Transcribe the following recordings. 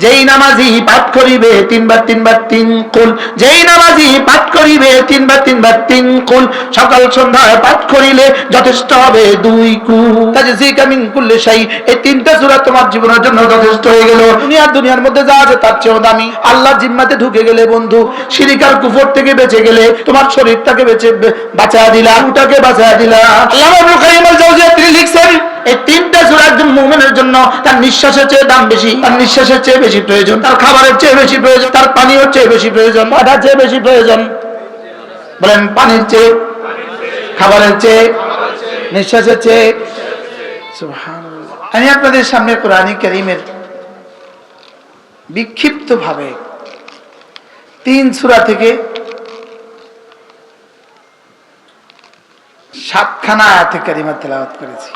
যেই নামাজি পাঠ করিবে তিনবার তিনবার তিন কুল, যেই নামাজি পাঠ করিবে তিনবার তিনবার তিন কুল, সকাল সন্ধ্যায় পাঠ করিলে যথেষ্ট হবে 2 কুল। তাজজিকা মিন কুল্লি শাই, এই তিনটা সূরা তোমার জীবনের জন্য যথেষ্ট হয়ে গেল। দুনিয়ার মধ্যে যা আছে তার চেয়েও দামি। আল্লাহ জিম্মাতে ঢুকে গেলে বন্ধু, শিরক আর কুফর থেকে বেঁচে গেলে তোমার শরীরটাকে বাঁচায়া দিলা, রূহটাকে বাঁচায়া দিলা। আল্লামা ইবনে কাইয়্যিম আল-জাওজিয়া তিনি লিখছেন, এই তিনটা সূরা একজন মুমিনের জন্য তার নিঃশ্বাসের চেয়ে দাম বেশি, তার নিঃশ্বাসের চেয়ে বেশি প্রয়োজন, তার খাবারের চেয়ে বেশি প্রয়োজন, তার পানির চেয়ে বেশি প্রয়োজন। কয়টার চেয়ে বেশি প্রয়োজন বলেন? পানির চেয়ে, খাবারের চেয়ে, নিঃশ্বাসের চেয়ে। সুবহানাল্লাহ। আমি আপনাদের সামনে কোরআন কারীমের বিক্ষিপ্ত ভাবে 3 সূরা থেকে 7খানা আয়াতে কারিমা তেলাওয়াত করেছি।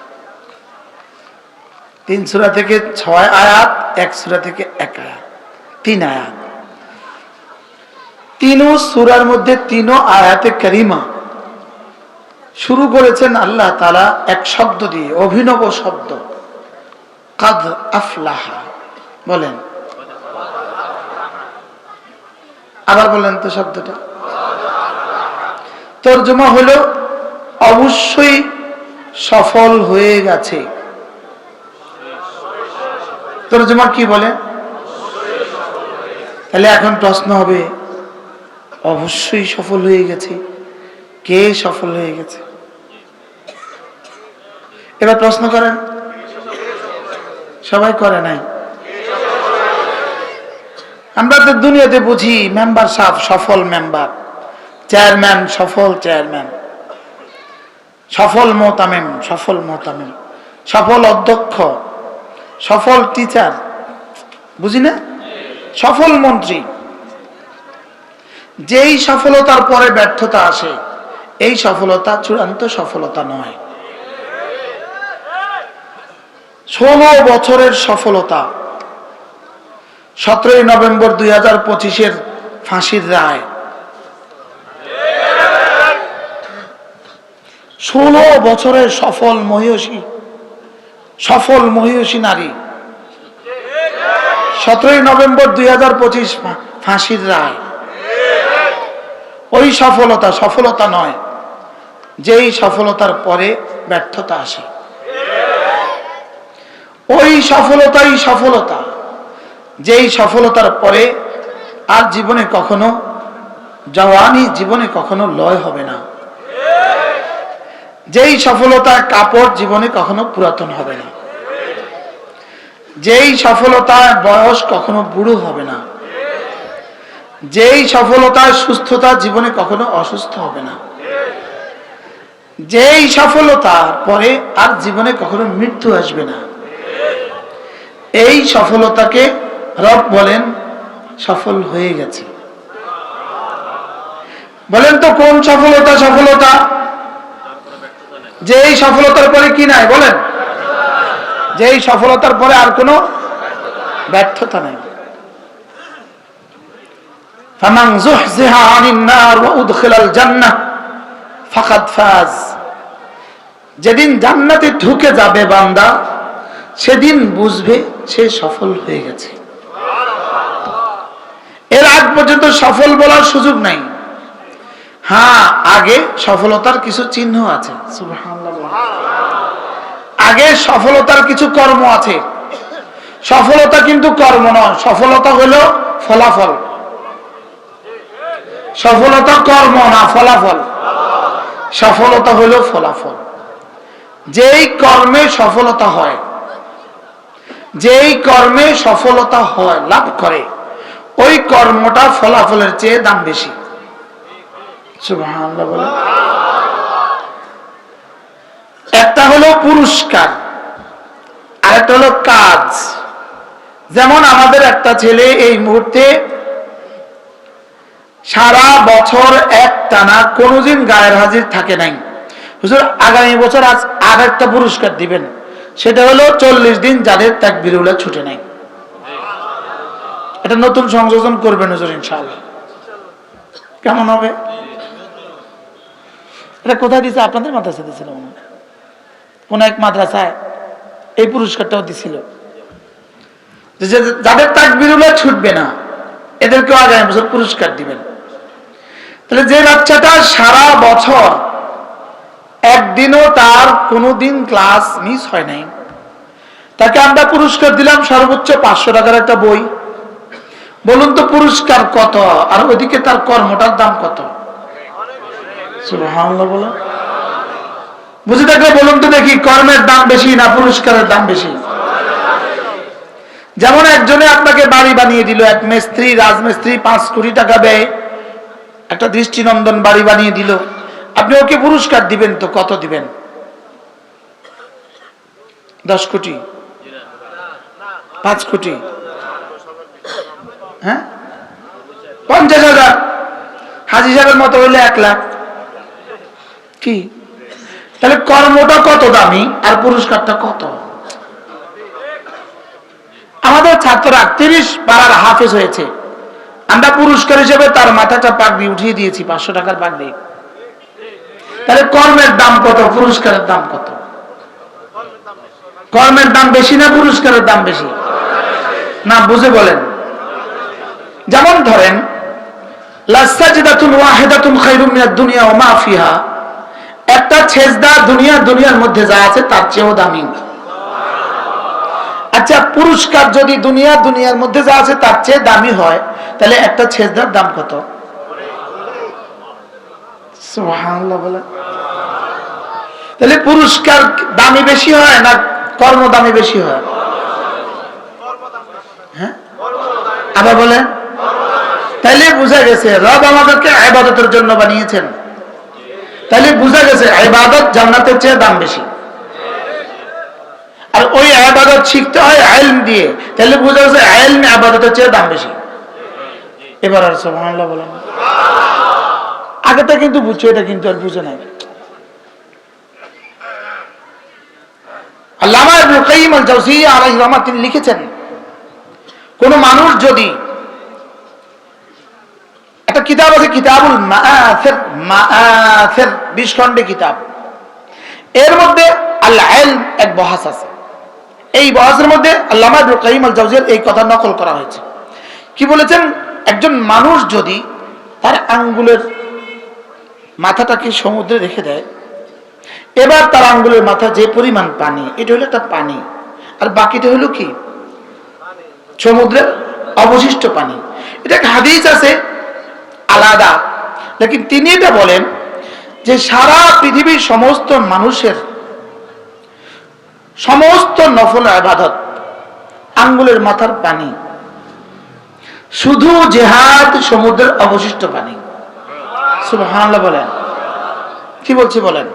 3 সূরা থেকে 6 আয়াত, 1 সূরা থেকে 1 আয়াত, 3 আয়াত। 3 সূরার মধ্যে 3 আয়াতে কারিমা শুরু করেছেন আল্লাহ তাআলা এক শব্দ দিয়ে, অভিনব শব্দ, কাদ আফলাহা। বলেন, আবার বলেন তো শব্দটা। তরজমা হলো অবশ্যই সফল হয়ে গেছে। তরজমা কি বলে? তাহলে এখন প্রশ্ন হবে, অবশ্যই সফল হয়ে গেছে, কে সফল হয়ে গেছে? এবার প্রশ্ন করেন। সবাই করে নাই। আমরা তো দুনিয়াতে বুঝি মেম্বার সাহেব সফল মেম্বার, চেয়ারম্যান সফল চেয়ারম্যান, সফল মোহতামিম সফল মোহতামিম, সফল অধ্যক্ষ, সফল টিচার, বুঝি না? সফল মন্ত্রী। যেই সফলতার পরে ব্যর্থতা আসে, এই সফলতা চূড়ান্ত সফলতা নয়। 16 বছরের সফলতা, 17 নভেম্বর 2025 ফাঁসির রায়। 16 বছরের সফল মহিষী নারী, 17 নভেম্বর 2025 ফাঁসির রায়। ওই সফলতা নয়, যেই সফলতার পরে ব্যর্থতা আসে, ওই সফলতাই সফলতা, যেই সফলতার পরে আর জীবনে কখনো জওয়ানি, জীবনে কখনো লয় হবে না। যেই সফলতার কাপড় জীবনে কখনো পুরাতন হবে না। যেই সফলতার বয়স কখনো বুড়ো হবে না। যেই সফলতার সুস্থতা জীবনে কখনো অসুস্থ হবে না। যেই সফলতার পরে আর জীবনে কখনো মৃত্যু আসবে না। এই সফলতাকে রব বলেন সফল হয়ে গেছে। বলেন তো কোন সফলতা? সফলতা যেই সফলতার পরে কি নাই? বলেন, যেই সফলতার পরে আর কোনো ব্যর্থতা নাই। ফামান যুহজিহা আনিন নার ওয়া উদখিলাল জান্নাহ ফাকাদ ফাজ। যেদিন জান্নাতে ঢুকে যাবে বান্দা, সেদিন বুঝবে সে সফল হয়ে গেছে। এর আগ পর্যন্ত সফল বলার সুযোগ নাই। হ্যাঁ, আগে সফলতার কিছু চিহ্ন আছে। সুবহানাল্লাহ। আগে সফলতার কিছু কর্ম আছে। সফলতা কিন্তু কর্ম নয়, সফলতা হলো ফলাফল। সফলতা কর্ম না, ফলাফল। সফলতা হলো ফলাফল। যেই কর্মে সফলতা হয়, যেই কর্মে সফলতা হয়, লাভ করে, ওই কর্মটা ফলাফলের চেয়ে দাম বেশি। সুবহানাল্লাহ বলে। একটা হলো পুরস্কার, আরেকটা হলো কাজ। যেমন আমাদের একটা ছেলে এই মুহূর্তে সারা বছর এক টানা কোনোদিন গায়ের হাজির থাকে নাই। হুজুর আগামী বছর আর একটা পুরস্কার দিবেন, সেটা হলো 40 দিন যাদের তাকবীরুল্লাহ ছুটে নাই। এটা নতুন সংযোজন করবেন হুজুর ইনশাআল্লাহ। কেমন হবে? এটা কোথায় দিছে? আপনাদের মাদ্রাসা দিছিল, কোন এক মাদ্রাসায় এই পুরস্কারটাও দিছিল। যাদের তাকবীরুল্লাহ ছুটবে না এদেরকেও আগামী বছর পুরস্কার দিবেন। তাহলে যে বাচ্চাটা সারা বছর একদিনও তার কোনোদিন ক্লাস মিস হয় নাই, তাকে আমরা পুরস্কার দিলাম সর্বোচ্চ 500 টাকার একটা বই। বলুন তো পুরস্কার কত, আর ওইদিকে তার কর্মটার দাম কত? সুবহানাল্লাহ বলেন। বুঝে থাকলে বলুন তো দেখি, কর্মের দাম বেশি না পুরস্কারের দাম বেশি? যেমন একজনে আপনাকে বাড়ি বানিয়ে দিল, এক মিস্ত্রি, রাজমিস্ত্রি 5 কোটি টাকা ব্যয় একটা দৃষ্টিনন্দন বাড়ি বানিয়ে দিল, আপনি ওকে পুরস্কার দিবেন তো কত দিবেন? 10 কোটি, 5 কোটি, হ্যাঁ 50,000, হাজি সাহেবের মতো হইলে 1 লাখ। কি তাহলে কর্মটা কত দামি আর পুরস্কারটা কত? আমাদের ছাত্ররা 30 পারার হাফেজ হয়েছে, আমরা পুরস্কার হিসেবে তার মাথাটা পাগড়ি উঠিয়ে দিয়েছি 500 টাকার পাগড়ি। তাহলে কর্মের দাম কত, পুরস্কারের দাম কত? কর্মের দাম বেশি না পুরস্কারের দাম বেশি? না বুঝে বলেন। যেমন ধরেন লাসাজদাতুন ওয়াহিদাতুন খায়রুম মিনাদ দুনিয়া ওয়া মা ফিহা, একটা সেজদা দুনিয়ার মধ্যে যা আছে তার চেয়েও দামি। আচ্ছা পুরস্কার যদি দুনিয়ার মধ্যে যা আছে তার চেয়ে দামি হয়, তাহলে একটা সেজদার দাম কত? সুবহানাল্লাহ বলেন। তাহলে পুরস্কার দামি বেশি হয় না কর্ম দামি বেশি হয়? হ্যাঁ আবার বলেন। তাইলে বোঝা গেছে রব আমাদেরকে ইবাদতের জন্য বানিয়েছেন, তাহলে বোঝা গেছে ইবাদত জান্নাতের চেয়ে দাম বেশি। আর ওই ইবাদত শিখতে হয় ইলম দিয়ে, তাহলে বোঝা গেছে ইলম ইবাদতের চেয়ে দাম বেশি। এবার আর সুবহানাল্লাহ বলেন। আগেটা কিন্তু বুঝছো, এটা কিন্তু আর বুঝে নাই। আল্লামা ইবনে কাইয়িম আল জাওজিয়্যা আলাইহিস রাহমাত তিনি লিখেছেন, কোন মানুষ যদি একটা কিতাব আছে কিতাবুল মাআসির 20 খণ্ডে কিতাব, এর মধ্যে আল ইলম এক বহাস আছে। এই বহাসের মধ্যে আল্লামা ইবনে কাইয়িম আল জাওজিয়্যার এই কথা নকল করা হয়েছে। কি বলেছেন? একজন মানুষ যদি তার আঙ্গুলের মাথাটাকে সমুদ্রে রেখে দেয়, এবার তার আঙ্গুলের মাথা যে পরিমাণ পানি, এটা হলো একটা পানি, আর বাকিটা হলো কি? সমুদ্রের অবশিষ্ট পানি। এটা একটা হাদিস আছে আলাদা, লেকিন তিনি এটা বলেন যে সারা পৃথিবীর সমস্ত মানুষের সমস্ত নফল ইবাদত আঙ্গুলের মাথার পানি, শুধু জিহাদ সমুদ্রের অবশিষ্ট পানি। সুবহানাল্লাহ বলেন। কি বলছি বলেন?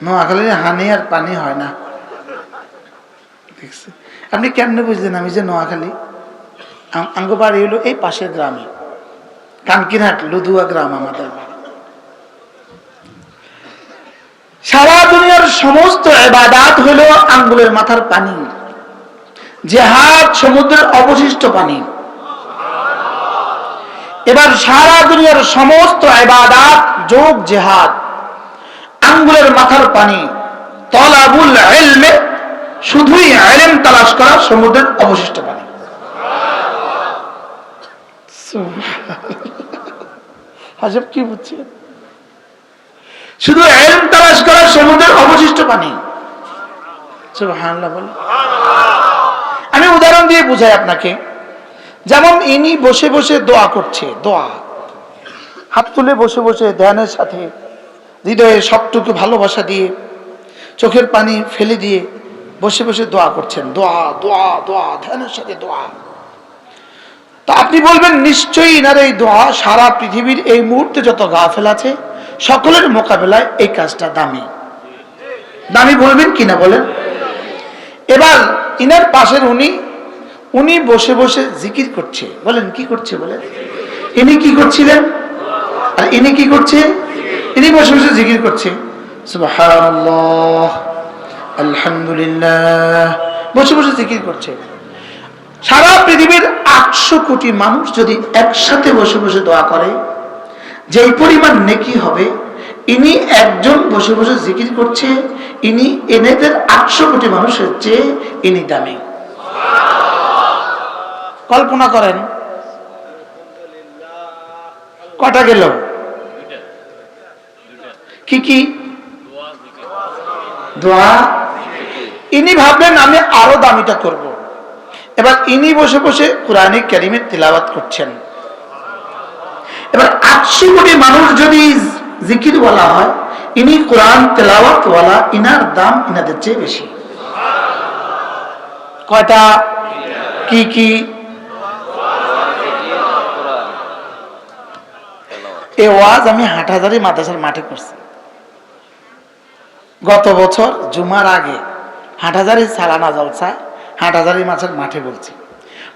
নোয়াখালীর হানি আর পানি হয় না। আপনি কেমনে বুঝলেন আমি যে নোয়াখালী? আঙ্গ বাড়ি হলো এই পাশের গ্রামে, কানকিরহাট লুধুয়া গ্রাম আমাদের বাড়ি। সারা দুনিয়ার সমস্ত ইবাদত হলো আঙ্গুলের মাথার পানি, জিহাদ সমুদ্রের অবশিষ্ট পানি। এবার সারা দুনিয়ার সমস্ত ইবাদত যোগ জিহাদ আঙ্গুলের মাথার পানি, তলাবুল ইলমে শুধুই ইলম তালাশ করা সমুদ্রের অবশিষ্ট পানি। হাজব কি বুঝছেন? শুধু ইলম তালাশ করা সমুদ্রের অবশিষ্ট পানি। সুবহানাল্লাহ বলে। আমি উদাহরণ দিয়ে বুঝাই আপনাকে। যেমন ইনি বসে বসে দোয়া করছে, দোয়া হাত তুলে বসে বসে ধ্যানের সাথে হৃদয়ে সবটুকু ভালোবাসা দিয়ে চোখের পানি ফেলে দিয়ে বসে বসে দোয়া করছেন, দোয়া দোয়া দোয়া, ধ্যানের সাথে দোয়া। তা আপনি বলবেন নিশ্চয়ই ইনার এই দোয়া সারা পৃথিবীর এই মুহূর্তে যত গাফেল আছে সকলের মোকাবেলায় এই কাজটা দামি। দামি বলবেন কিনা বলেন? এবার ইনার পাশের উনি বসে বসে জিকির করছে, বলেন কি করছে বলেন? ইনি কি করছিলেন আর ইনি কি করছে? ইনি বসে বসে জিকির করছে, সুবহানাল্লাহ আলহামদুলিল্লাহ, বসে বসে জিকির করছে। সারা পৃথিবীর 800 কোটি মানুষ যদি একসাথে বসে বসে দোয়া করে, যেই পরিমাণ নেকি হবে ইনি একজন বসে বসে জিকির করছে, ইনি এনেদের 800 কোটি মানুষের চেয়ে ইনি দামি। কল্পনা করেন কটা গেল? কি কি? দোয়া। ইনি ভাবলেন আমি আরো দামিটা করব। এবার ইনি বসে বসে কুরআনে কারীমের তিলাওয়াত করছেন। এবার 800 কোটি মানুষ যদি জিকির ওয়ালা হয়, ইনি কোরআন তেলাওয়াত ওয়ালা, ইনার দাম ইনাদের চেয়ে বেশি। কয়টা? কি কি? এই ওয়াজ আমি হাটহাজারী মাদ্রাসার মাঠে করছি গত বছর জুমার আগে। হাটহাজারী সালানা জলসায় হাটহাজারী মাছের মাঠে বলছি।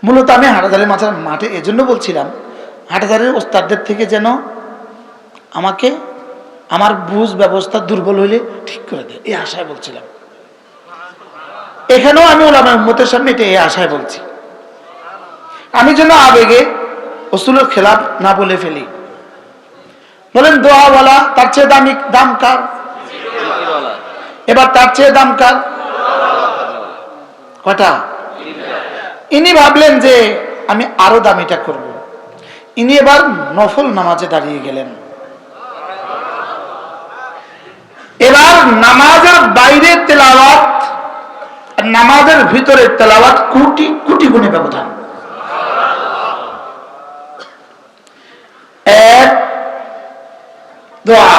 মূলত আমি হাটহাজারী মাছের মাঠে এজন্য বলছিলাম, হাটহাজারীর ওস্তাদদের থেকে যেন আমাকে আমার বুঝ ব্যবস্থা দুর্বল হইলে ঠিক করে দেয়, এই আশায় বলছিলাম। এখানেও আমি ওলামা উম্মতের সামনে এটা এই আশায় বলছি, আমি যেন আবেগে রাসূলের খেলাফ না বলে ফেলি। বলেন দোয়াওয়ালা তার চেয়ে দাম কার? এবার তার চেয়ে দাম কার? কটা? ইনি ভাবলেন যে আমি আরো দামিটা করব। ইনি এবার নফল নামাজে দাঁড়িয়ে গেলেন। এবার নামাজের বাইরে তেলাওয়াত আর নামাজের ভিতরে তেলাওয়াত কোটি কোটি গুণে ব্যবধান। এক দোয়া,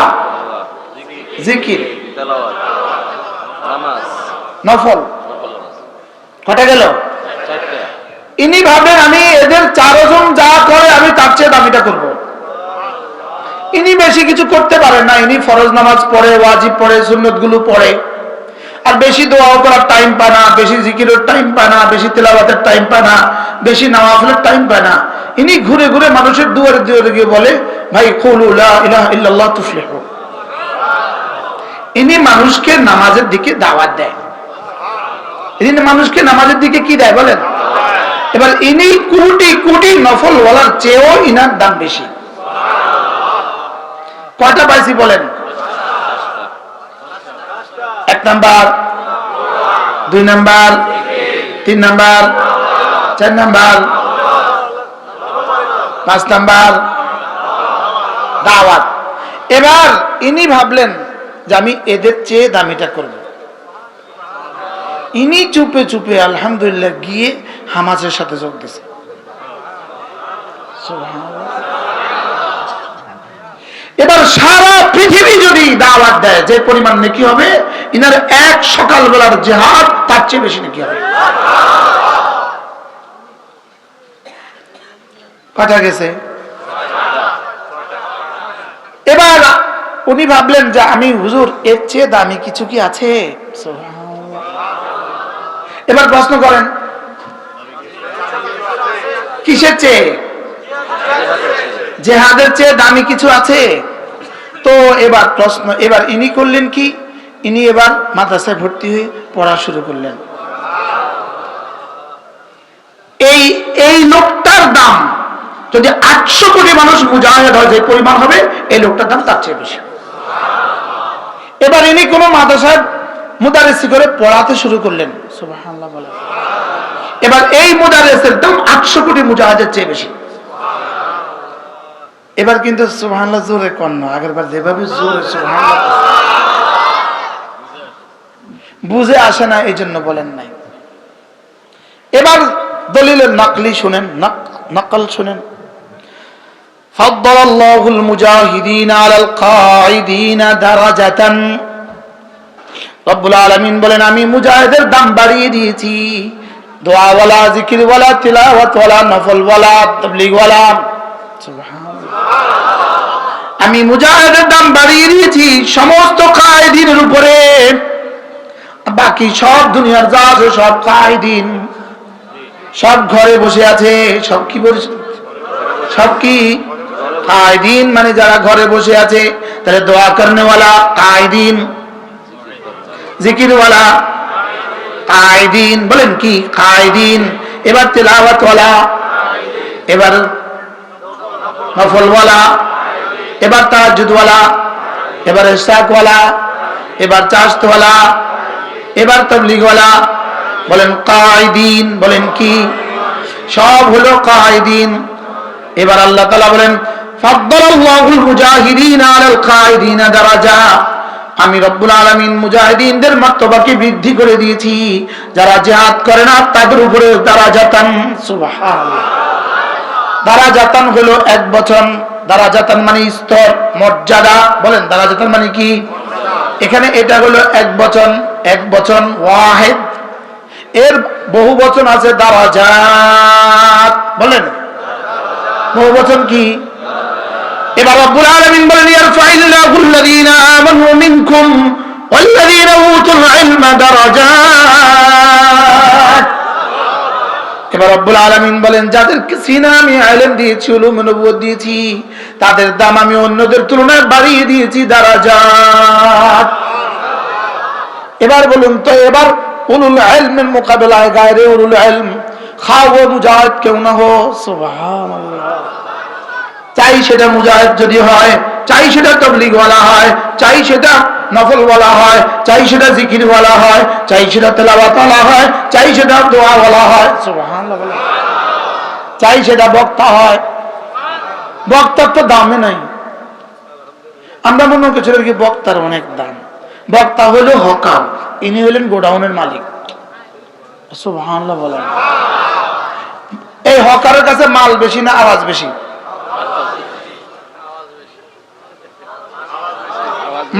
জিকির, তেলাওয়াত, নামাজ, নফল। কটা গেল? ইনি ভাবেন আমি এদের 4 জন যা করে আমি তার চেয়ে দামিটা করব। ইনি বেশি কিছু করতে পারেন না, ইনি ফরজ নামাজ পড়ে, ওয়াজিব পড়ে, সুন্নত গুলো পড়ে, আর বেশি দোয়া করার টাইম পায় না, বেশি জিকিরের টাইম পায় না, বেশি তেলাওয়াতের টাইম পায় না, বেশি নামাজের টাইম পায় না। ইনি ঘুরে ঘুরে মানুষের দুয়ারে দুয়ারে গিয়ে বলে, ভাই কুলু লা ইলাহা ইল্লাল্লাহ তুফলিহু। ইনি মানুষকে নামাজের দিকে দাওয়াত দেয়। ইনি মানুষকে নামাজের দিকে কি দেয় বলেন? এবার ইনি কোটি কোটি নফল ওয়ালার চেয়েও ইনার দাম বেশি। কয়টা পাইছি বলেন? 1 number, 2 number, 3 number, 4 number, 5 number দাওয়াত। এবার ইনি ভাবলেন যে আমি এদের চেয়ে দামিটা করব। ইনি চুপে চুপে আলহামদুলিল্লাহ গিয়ে হামাজের সাথে যোগ দিয়েছে। এবার সারা পৃথিবী যদি দাওয়াত দেয়, যে পরিমাণ নেকি হবে, ইনার এক সকালবেলার জিহাদ তার চেয়ে বেশি নেকি হবে। কথা গেছে? এবার উনি ভাবলেন যে আমি হুজুর এর চেয়ে দামি কিছু কি আছে? এবার প্রশ্ন করেন কিসের চেয়ে? জিহাদের চেয়ে দামি কিছু আছে? তো এবার প্রশ্ন, এবার ইনি করলেন কি, ইনি এবার মাদ্রাসায় ভর্তি হয়ে পড়া শুরু করলেন। এই লোকটার দাম যদি 800 কোটি মানুষ মুজাহিদ হয় যে পরিমাণ হবে, এই লোকটার দাম তার চেয়ে বেশি। এবার ইনি কোন মাদ্রাসায় মুদারিসি করে পড়াতে শুরু করলেন। সুবহানাল্লাহ বলেন। এবার এই মুদারিসের দাম 800 কোটি মুজাহিদের চেয়ে বেশি। এবার কিন্তু সুবহানাল্লাহ জোরে কন্ন, আগেরবার যেভাবে জোরে সুবহানাল্লাহ বুঝে আসে না, এই জন্য বলেন নাই। এবার দলিলের নকলি শুনেন, নকল শুনেন। ফাদ্দালাল্লাহুল মুজাহিদিনা আলাল কাঈদিনা দারাজাতান। রব্বুল আলামিন বলেন আমি মুজাহিদের দাম বাড়িয়ে দিয়েছি, দোয়াওয়ালা, জিকিরওয়ালা, তিলাওয়াতওয়ালা, নফলওয়ালা, তাবলীগওয়ালা। সুবহানাল্লাহ। আমি মুজাহিদের দাম বাড়িয়ে দিয়েছি সমস্ত কাঈদিনের উপরে। বাকি সব দুনিয়ার যা আছে সব কাঈদিন, সব ঘরে বসে আছে। সব কি বলছে? সব কি কাঈদিন, মানে যারা ঘরে বসে আছে। তাহলে দোয়া করনেওয়ালা কাঈদিন, জিকিরওয়ালা কাঈদিন, বলেন কি কাঈদিন। এবার তিলাওয়াতওয়ালা, এবার নফলওয়ালা, এবার তাহাজ্জুদওয়ালা, এবার ইশরাকওয়ালা, এবার চাশতওয়ালা, এবার তাবলীগওয়ালা। বলেন কায়দিন, বলেন কি? সব হলো কায়দিন। এবার আল্লাহ তাআলা বলেন ফাদ্দালাল্লাহুল মুজাহিদিনা আলাল কায়দিনা দারাজা। আমি রব্বুল আলামিন মুজাহিদিনদের মর্তবাকে বৃদ্ধি করে দিয়েছি, যারা জিহাদ করে না তাদের উপরে দারাজাতান। সুবহানাল্লাহ। দারাজাতান হলো এক বচন। দারাজাতান মানে স্তর, মর্যাদা। বলেন দারাজাতান মানে কি? এখানে এটা হলো এক বচন, এক বচন ওয়াহিদ। এর বহু বচন আছে দারাজাত। বলেন বহু বচন কি? এবার রব্বুল আলামিন বলেন ইয়ারফাইল্লাহুল লাযীনা আমানু মিনকুম ওয়াল্লাযীনা উতুল ইলমা দারাজাত। এবার রব্বুল আলামিন বলেন যাদেরকে সিনা আমি ইলম দিয়েছি, উলুম নবুয়ত দিয়েছি, তাদের দাম আমি অন্যদের তুলনায় বাড়িয়ে দিয়েছি দারাজাত। এবার বলুন তো, এবার উলুল ইলমের মোকাবেলায় গায়রে উলুল ইলম খাও মুজাহিদ কেউ না হো। সুবহানাল্লাহ। চাই সেটা মুজাহিদ যদি হয়, চাই সেটা তাবলীগ ওয়ালা হয়, চাই সেটা নফল ওয়ালা হয়, চাই সেটা জিকির ওয়ালা হয়, চাই সেটা তেলাওয়াত ওয়ালা হয়, চাই সেটা দোয়া ওয়ালা হয়। সুবহানাল্লাহ। চাই সেটা বক্তা হয়। বক্তার তো দামে নাই। আমরা মনে করছি কি বক্তার অনেক দাম। বক্তা হলো হকার, ইনি হলেন গোডাউনের মালিক। সুবহানাল্লাহ বলেন। এই হকারের কাছে মাল বেশি না আওয়াজ বেশি?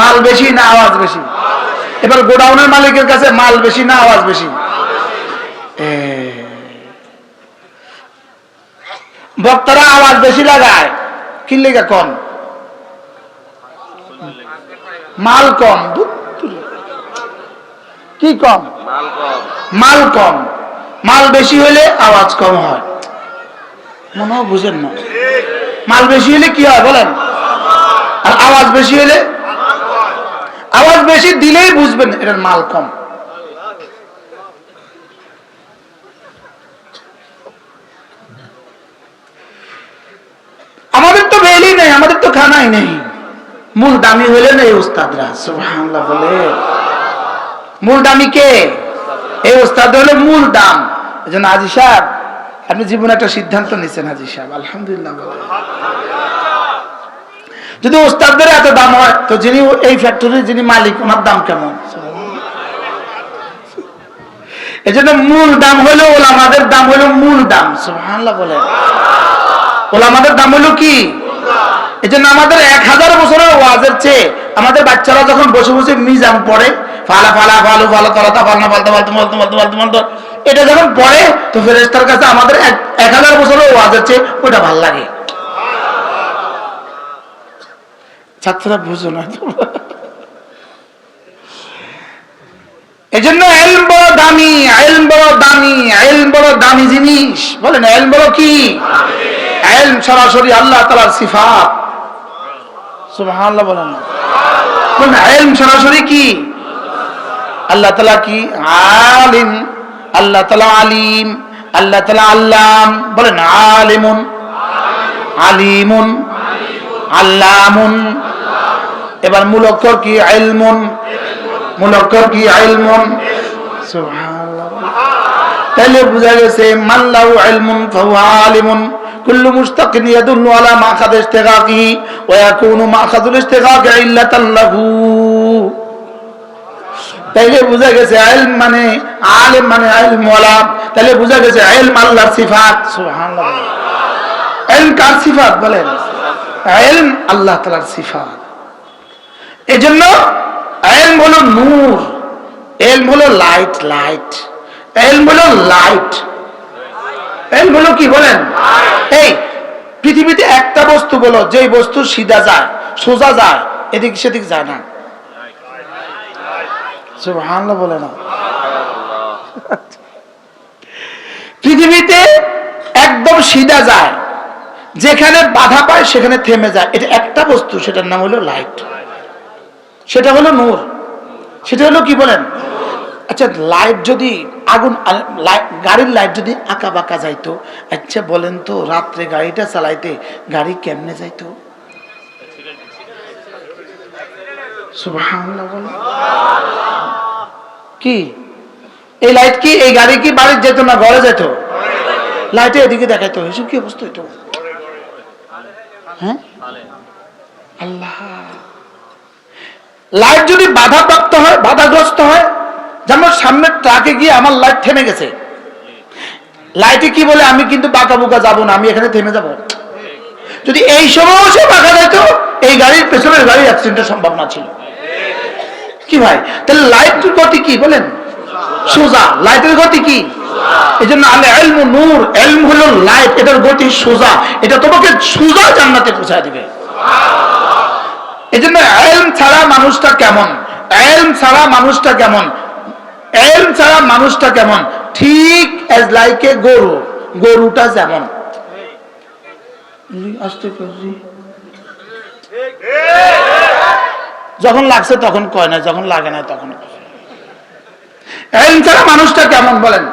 মাল বেশি না আওয়াজ বেশি? এবার গোডাউনের মালিকের কাছে মাল বেশি না আওয়াজ বেশি? বক্তারা আওয়াজ বেশি লাগায়, কি লেগা? কম মাল কম। কি কম? মাল কম। মাল বেশি হলে আওয়াজ কম হয়। মনে হয় বুঝেন না। মাল বেশি হলে কি হয় বলেন? আর আওয়াজ বেশি হলে? আওয়াজ বেশি দিলেই বুঝবেন এটার মাল কম। আমাদের তো বেলই নেই, আমাদের তো খানাই নেই। মূল দামি হলেন এই উস্তাদরা। সুবহানাল্লাহ বলে। মূল দামি কে? এই উস্তাদ হলে মূল দাম। এজন্য হাজী সাহেব আপনি জীবনে একটা সিদ্ধান্ত নিছেন। হাজী সাহেব আলহামদুলিল্লাহ। যদি উস্তাদদের এত দাম হয় তো যিনি এই ফ্যাক্টরির যিনি মালিক ওনার দাম কেমন? এজন্য মূল দাম হলো ওলামাদের দাম হলো মূল দাম। সুবহানাল্লাহ বলে। ওলামাদের দাম হলো কি? এজন্য আমাদের 1000 বছরের ওয়াজের চেয়ে আমাদের বাচ্চারা যখন বসে বসে মিজান পড়ে, ফালা ফালা ফালু ফালা তালাতা ফালনা ফালতা ফালতু ফালতু ফালতু ফালতু ফালতু, এটা যখন পড়ে তো ফেরেশতার কাছে আমাদের 1000 বছরের ওয়াজের চেয়ে ওটা ভাল লাগে। ছাত্ররা বুঝো না। এজন্য ইলম বড় দামি, ইলম বড় দামি, ইলম বড় দামি জিনিস। বলেন ইলম বড় কি? ইলম সরাসরি আল্লাহ তাআলার সিফাত। সুবহানাল্লাহ বলেন। বলেন ইলম সরাসরি কি? আল্লাহ তাআলা কি? আলিম। আল্লাহ তাআলা আলিম। আল্লাহ তাআলা আল্লাম। বলেন আলিমুন, আলিমুন, আল্লামুন। এবার মূল অক্ষর কি? ইলমুন। মূল অক্ষর কি? ইলমুন। সুবহানাল্লাহ। তাহলে বুঝা গেছে মান লাহু ইলমুন ফাহুয়া আলিমুন। কুল্লু মুশতাকিন ইয়াদুল্লু আলা মাখাদ ইশতিগাকি ওয়া ইয়াকুনু মাখাদুল ইশতিগাকি ইল্লাতান লাহু। তাইলে বুঝা গেছে ইলম মানে আলিম মানে ইলম ওয়ালা। তাহলে বুঝা গেছে ইলম আল্লাহর সিফাত। সুবহানাল্লাহ। ইলম কার সিফাত বলেন? ইলম আল্লাহ তাআলার সিফাত। এজন্য ইলম হলো নূর, ইলম হলো লাইট, লাইট। ইলম হলো লাইট। ইলম হলো কি বলেন? এই পৃথিবীতে একটা বস্তু বলো যেই বস্তু সিধা যায়, সোজা যায়, এদিক সেদিক যায় না। সুবহানাল্লাহ বলে না। পৃথিবীতে একদম সিধা যায়, যেখানে বাধা পায় সেখানে থেমে যায়। এটা একটা বস্তু, সেটার নাম হলো লাইট। সেটা হলো নূর। সেটা হলো কি বলেন? আচ্ছা লাইট যদি আগুন, গাড়ির লাইট যদি আঁকা বাঁকা যাইতো, আচ্ছা বলেন তো রাত্রে গাড়িটা চালাইতে গাড়ি কেমনে যাইতো? সুবহানাল্লাহ বলেন। কি এই লাইট কি এই গাড়ি কি বাড়ি যেত না ঘরে যেত? লাইটে এদিকে দেখাইতো, এসব কি অবস্থা হইতো? হ্যাঁ আল্লাহ, লাইট যদি বাধাপ্রাপ্ত হয়, বাধাগ্রস্ত হয়, যেমন সামনের ট্রাকে গিয়ে আমার লাইট থেমে গেছে, লাইটে কি বলে আমি কিন্তু বাঁকা বুকা যাবো না, আমি এখানে থেমে যাব। যদি এই সময় সে বাঁকা যেত, এই গাড়ির পেছনের গাড়ির অ্যাক্সিডেন্টের সম্ভাবনা ছিল। কি ভাই, তাহলে লাইটের গতি কি বলেন? সোজা। লাইটের গতি কি? এই জন্য আলে ইলমু নূর, ইলম হলো লাইট, এটার গতি সোজা, এটা তোমাকে সোজা জান্নাতে পৌঁছায় দিবে। এই জন্য ইলম ছাড়া মানুষটা কেমন, ইলম ছাড়া মানুষটা কেমন, ইলম ছাড়া মানুষটা কেমন, ঠিক এজ লাইক এ গরু, গরুটা যেমন যখন লাগছে তখন কয় না, যখন লাগে না তখন। ইলম ছাড়া মানুষটা কেমন বলেন?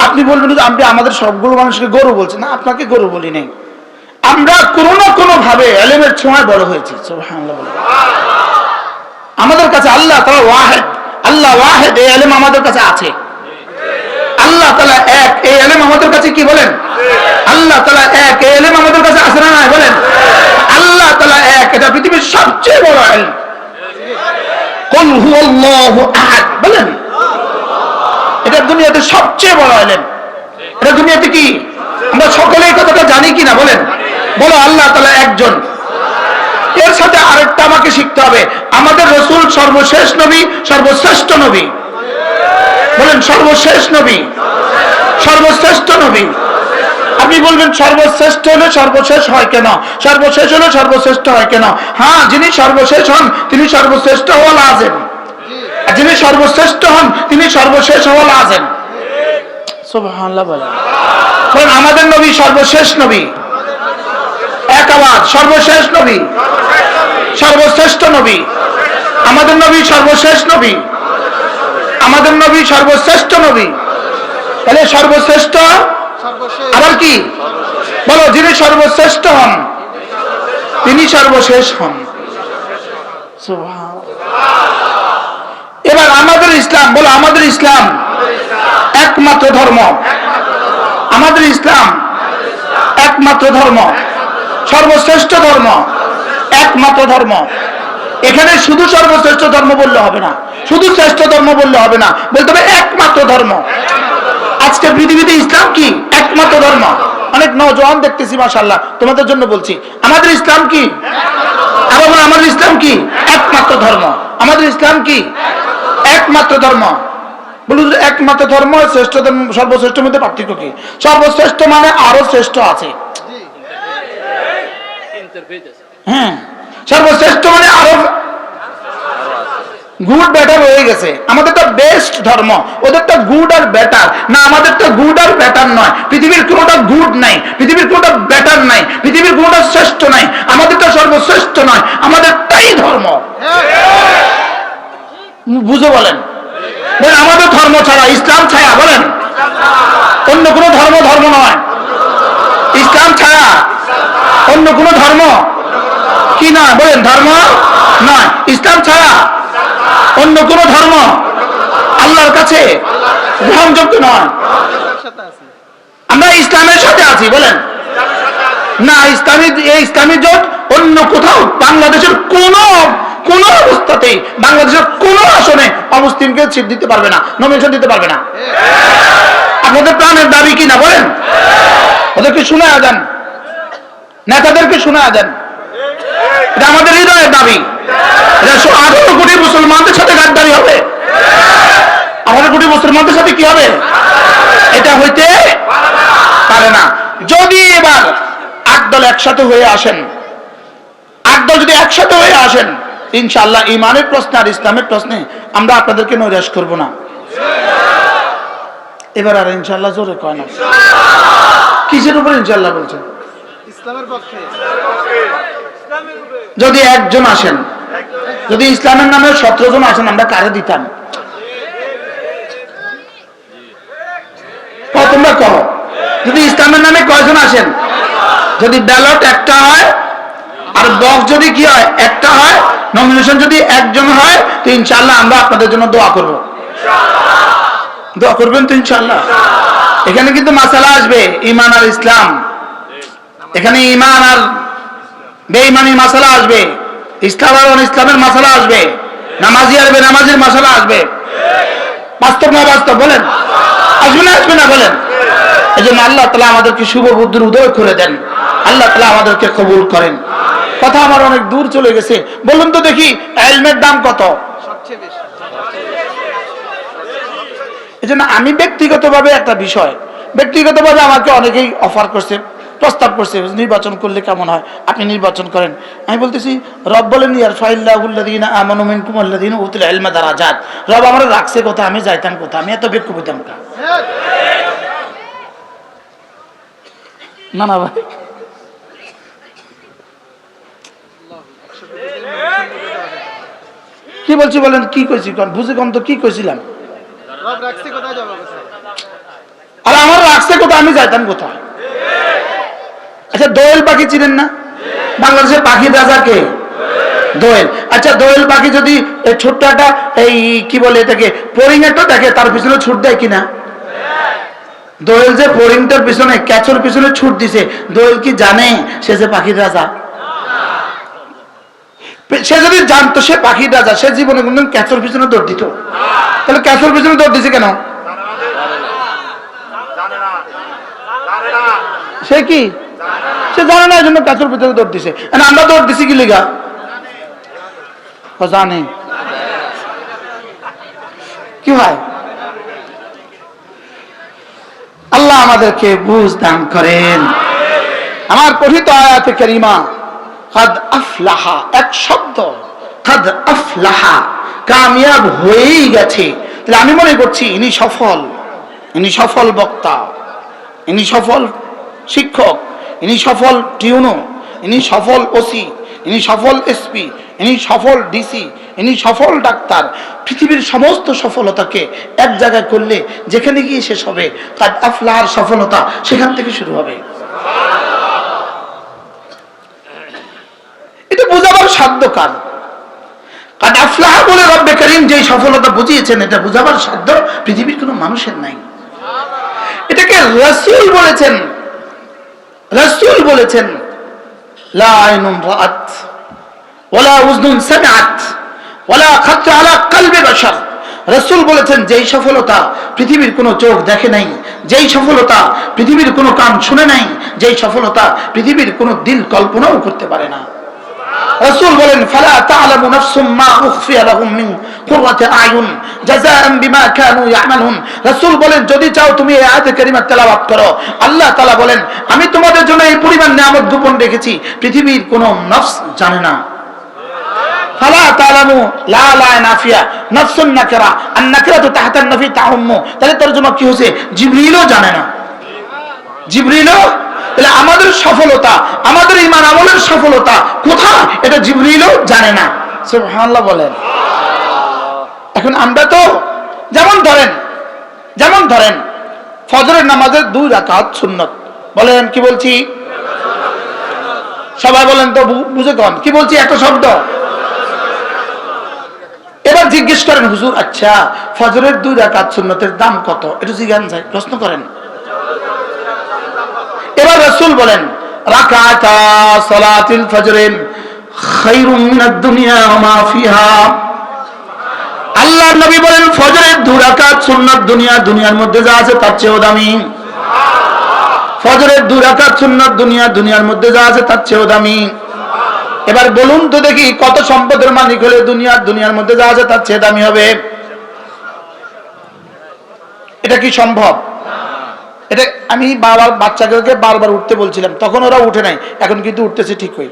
আপনি বলবেন যে আপনি আমাদের সবগুলো মানুষকে গরু বলছেন, না আপনাকে গরু বলি নাই, আমরা কোনো না কোনো ভাবে ইলমের ছোঁয়ায় বড় হয়েছি। সুবহানাল্লাহ। আমাদের কাছে আল্লাহ তাআলা ওয়াহিদ, আল্লাহ ওয়াহিদ, এই ইলম আমাদের কাছে আছে। আল্লাহ তাআলা এক, এই ইলম আমাদের কাছে কি বলেন? আল্লাহ তাআলা এক, এই ইলম আমাদের কাছে আছে না নাই বলেন? আল্লাহ তাআলা এক, এটা পৃথিবীর সবচেয়ে বড় ইলম। কুল হুয়াল্লাহু আহাদ বলেন, এটা দুনিয়াতে সবচেয়ে বড় ইলম। এটা দুনিয়াতে কি আমরা সকলে এই কথাটা জানি কিনা বলেন? বলো আল্লাহ তাআলা একজন। এর সাথে আরেকটা আমাকে শিখতে হবে, আমাদের রাসূল সর্বশেষ নবী, সর্বশ্রেষ্ঠ নবী বলেন, সর্বশেষ নবী, সর্বশ্রেষ্ঠ নবী। আপনি বলবেন সর্বশ্রেষ্ঠ হলে সর্বশেষ হয় কেন? সর্বশেষ হলে সর্বশ্রেষ্ঠ হয় কেন? হ্যাঁ, যিনি সর্বশেষ হন তিনি সর্বশ্রেষ্ঠ হওয়া লাজেম, আর যিনি সর্বশ্রেষ্ঠ হন তিনি সর্বশেষ হওয়া লাজেম। সুবহানাল্লাহ বলেন। কারণ আমাদের নবী সর্বশেষ নবী, এক আওয়াজ, সর্বশেষ নবী, সর্বশ্রেষ্ঠ নবী। আমাদের নবী সর্বশেষ নবী, আমাদের নবী সর্বশ্রেষ্ঠ নবী। তাহলে সর্বশ্রেষ্ঠ আবার কি বলো? যিনি সর্বশ্রেষ্ঠ হন তিনি সর্বশেষ হন। এবার আমাদের ইসলাম, বলো আমাদের ইসলাম একমাত্র ধর্ম, আমাদের ইসলাম একমাত্র ধর্ম, সর্বশ্রেষ্ঠ ধর্ম, একমাত্র ধর্ম। এখানে শুধু সর্বশ্রেষ্ঠ ধর্ম বললে হবে না, শুধু শ্রেষ্ঠ ধর্ম বললে হবে না, বলতে হবে একমাত্র ধর্ম। আজকে পৃথিবীতে ইসলাম কি? একমাত্র ধর্ম। অনেক নওজোয়ান দেখতেছি, মাশাআল্লাহ, তোমাদের জন্য বলছি, আমাদের ইসলাম কি? আবার আমাদের ইসলাম কি? একমাত্র ধর্ম। আমাদের ইসলাম কি? একমাত্র ধর্ম। বলুন একমাত্র ধর্ম, শ্রেষ্ঠ ধর্ম, সর্বশ্রেষ্ঠ মধ্যে পার্থক্য কি? সর্বশ্রেষ্ঠ মানে আরো শ্রেষ্ঠ আছে। হ্যাঁ, সর্বশ্রেষ্ঠ মানে আরো গুড বেটার হয়ে গেছে। আমাদেরটা বেস্ট ধর্ম, ওদেরটা গুড আর বেটার না, আমাদেরটা গুড আর বেটার নয়। পৃথিবীর কোনোটা গুড নাই, পৃথিবীর কোনোটা বেটার নাই, পৃথিবীর কোনোটা শ্রেষ্ঠ নাই, আমাদেরটা সর্বশ্রেষ্ঠ নয়, আমাদেরটাই ধর্ম। বুঝে বলেন, আমাদের ধর্ম ছাড়া, ইসলাম ছাড়া বলেন অন্য কোনো ধর্ম ধর্ম নয়। ইসলাম ছাড়া অন্য কোনো ধর্ম কি না বলেন? ধর্ম নয়। ইসলাম ছাড়া অন্য কোন ধর্ম আল্লাহর কাছে গ্রহণযোগ্য নয়। আমরা ইসলামের সাথে আছি বলেন না, ইসলামী জোট অন্য কোথাও বাংলাদেশের কোন অবস্থাতেই, বাংলাদেশের কোন আসনে অমুসলিমকে সিট দিতে পারবে না, নমিনেশন দিতে পারবে না। আপনাদের প্রাণের দাবি কি না বলেন? ওদেরকে শুনে যান, নেতাদেরকে শুনে যান, এটা আমাদের হৃদয়ের দাবি। 18 কোটি মুসলমানদের সাথে গাদ্দারি হবে, 18 কোটি মুসলমানদের সাথে কি হবে? এটা হইতে পারে না। যদি এবার 8 দল একসাথে হয়ে আসেন, 8 দল যদি একসাথে হয়ে আসেন, ইনশাআল্লাহ ইমানের প্রশ্নে আর ইসলামের প্রশ্নে আমরা আপনাদেরকে নৈরাশ করব না। এবার আর ইনশাআল্লাহ জোরে কয় না। কিসের উপর ইনশাআল্লাহ বলছেন? ইসলামের পক্ষে। যদি একজন আসেন, যদি ইসলামের নামে 17 জন আসেন, আমরা কারে দিতাম? তোমরা কহ, যদি ইসলামের নামে কয়জন আসেন? যদি ব্যালট একটা হয় আর বক্স যদি কি হয় একটা হয়, নমিনেশন যদি একজন হয় তো ইনশাআল্লাহ আমরা আপনাদের জন্য দোয়া করব। দোয়া করবেন তো ইনশাআল্লাহ। এখানে কিন্তু মাসালা আসবে ঈমান আর ইসলাম, এখানে ঈমান আর বেঈমানি মাসালা আসবে, ইসলাম আর ইসলামের মাসালা আসবে, নামাজি আর বেনামাজির মাসালা আসবে। বাস্তব না বাস্তব বলেন? আসবে না আসবে না বলেন? এই জন্য আল্লাহ তাআলা আমাদেরকে শুভ বুদ্ধির উদয় করে দেন, আল্লাহ তাআলা আমাদেরকে কবুল করেন। কথা আমার অনেক দূর চলে গেছে, বলুন তো দেখি ইলমের দাম কত? এই জন্য আমি ব্যক্তিগতভাবে একটা বিষয়, ব্যক্তিগতভাবে আমাকে অনেকেই অফার করছে, প্রস্তাব করছে, নির্বাচন করলে কেমন হয়, আপনি নির্বাচন করেন। আমি বলতেছি রব বলেন ইয়ারফাইল্লাহুল্লাযীনা আমানু মিনকুম ওয়াল্লাযীনা উতুল ইলমা দারাজাত। রব আমরা রাখছে কথা, আমি যাইতাম কথা, আমি এত বেকুব হইতাম না। না না ভাই, কি বলছি বলেন? কি কইছি কোন বুঝে কোন তো কি কইছিলাম? রব রাখছে কথা যাবে কথা, আর আমার রাখছে কথা, আমি যাইতাম কথা। আচ্ছা দোয়েল পাখি চিনেন না? বাংলাদেশের পাখির রাজা কে? দোয়েল। আচ্ছা দোয়েল পাখি যদি ছোট্ট একটা এই কি বলে এটাকে পরিং একটা দেখে, তার পিছনে ছুট দেয় কিনা? দোয়েল যে পরিংটার পিছনে ক্যাচর পিছনে ছুট দিছে, দোয়েল কি জানে সে যে পাখির রাজা? সে যদি জানতো সে পাখির রাজা, সে জীবনে কোনদিন ক্যাচর পিছনে দৌড় দিত? তাহলে ক্যাচর পিছনে দৌড় দিছে কেন? সে কি সে জানে না, এই জন্য ক্যাচর পিছনে দৌড় দিছে। আমরা দৌড় দিছি কি লিগা? জানে কি হয়? আল্লাহ আমাদেরকে বুঝ দান করেন। আমার পঠিত আয়াতে কারিমা কাদ আফলাহা, এক শব্দ কাদ আফলাহা, কামিয়াব হয়েই গেছে। তাহলে আমি মনে করছি ইনি সফল, ইনি সফল বক্তা, ইনি সফল শিক্ষক, ইনি সফল টিউনো, ইনি সফল ওসি, ইনি সফল এসপি, ইনি সফল ডিসি, ইনি সফল ডাক্তার। পৃথিবীর সমস্ত সফলতাকে এক জায়গায় করলে যেখানে গিয়ে শেষ হবে কাদ আফলাহার সফলতা সেখান থেকে শুরু হবে। এটা বোঝাবার সাধ্য কার? কাদ আফলাহা বলে রব্বে কারীম যেই সফলতা বুঝিয়েছেন, এটা বোঝাবার সাধ্য পৃথিবীর কোনো মানুষের নাই। এটাকে রাসূল বলেছেন, রাসূল বলেছেন লা আইনুন রাআত ওয়ালা উযনুন সামিআত ওয়ালা খাত্রা আলা কলবি বাশার। রাসূল বলেছেন যেই সফলতা পৃথিবীর কোনো চোখ দেখে নাই, যেই সফলতা পৃথিবীর কোনো কান শুনে নাই, যেই সফলতা পৃথিবীর কোনো দিল কল্পনাও করতে পারে না। রাসূল বলেন ফালা তা'লামু নাফসুম মা উখফিয়া লাহুম মিন কুররাতি আয়ুন জাযাআন বিমা কানু ইয়ামালুন। রাসূল বলেন যদি চাও তুমি এই আয়াতে কারিমা তেলাওয়াত করো, আল্লাহ তাআলা বলেন আমি তোমাদের জন্য এই পরিমাণ নিয়ামত গোপন রেখেছি পৃথিবীর কোনো নফস জানে না। ফালা তা'লামু লা লা নাফিয়া নফসুন নাকিরা, আন নাকিরাতু তাহতা নাফি তাউম্মু। তাহলে তার জন্য কি হইছে? জিবরিলও জানে না। জিবরিলও, তাহলে আমাদের সফলতা, আমাদের ঈমান আমলের সফলতা কোথায় এটা জিবরিলও জানে না। সুবহানাল্লাহ বলেন। এখন আমরা তো যেমন ধরেন ফজরের নামাজের 2 রাকাত সুন্নাত, বলেন কি বলছি? সবাই বলেন তো বুঝে কোন কি বলছি? একটা শব্দ। এবার জিজ্ঞেস করেন হুজুর আচ্ছা ফজরের 2 রাকাত সুন্নাতের দাম কত? একটু জিজ্ঞান যায়, প্রশ্ন করেন। এবার রাসূল বলেন রাকাতা সালাতিল ফজরিন খায়রুম মিনাদ দুনিয়া ওয়া মা ফিহা। আল্লাহর নবী বলেন ফজরের 2 রাকাত সুন্নাত দুনিয়ার মধ্যে যা আছে তার চেয়েও দামি। ফজরের 2 রাকাত সুন্নাত দুনিয়ার মধ্যে যা আছে তার চেয়েও দামি। এবার বলুন তো দেখি কত সম্পদের মালিক হলে দুনিয়ার মধ্যে যা আছে তার চেয়ে দামি হবে? এটা কি সম্ভব? এটা আমি বাচ্চাদেরকে বারবার উঠতে বলছিলাম, তখন ওরা উঠে নাই, এখন কিন্তু উঠতেছে ঠিক হয়ে।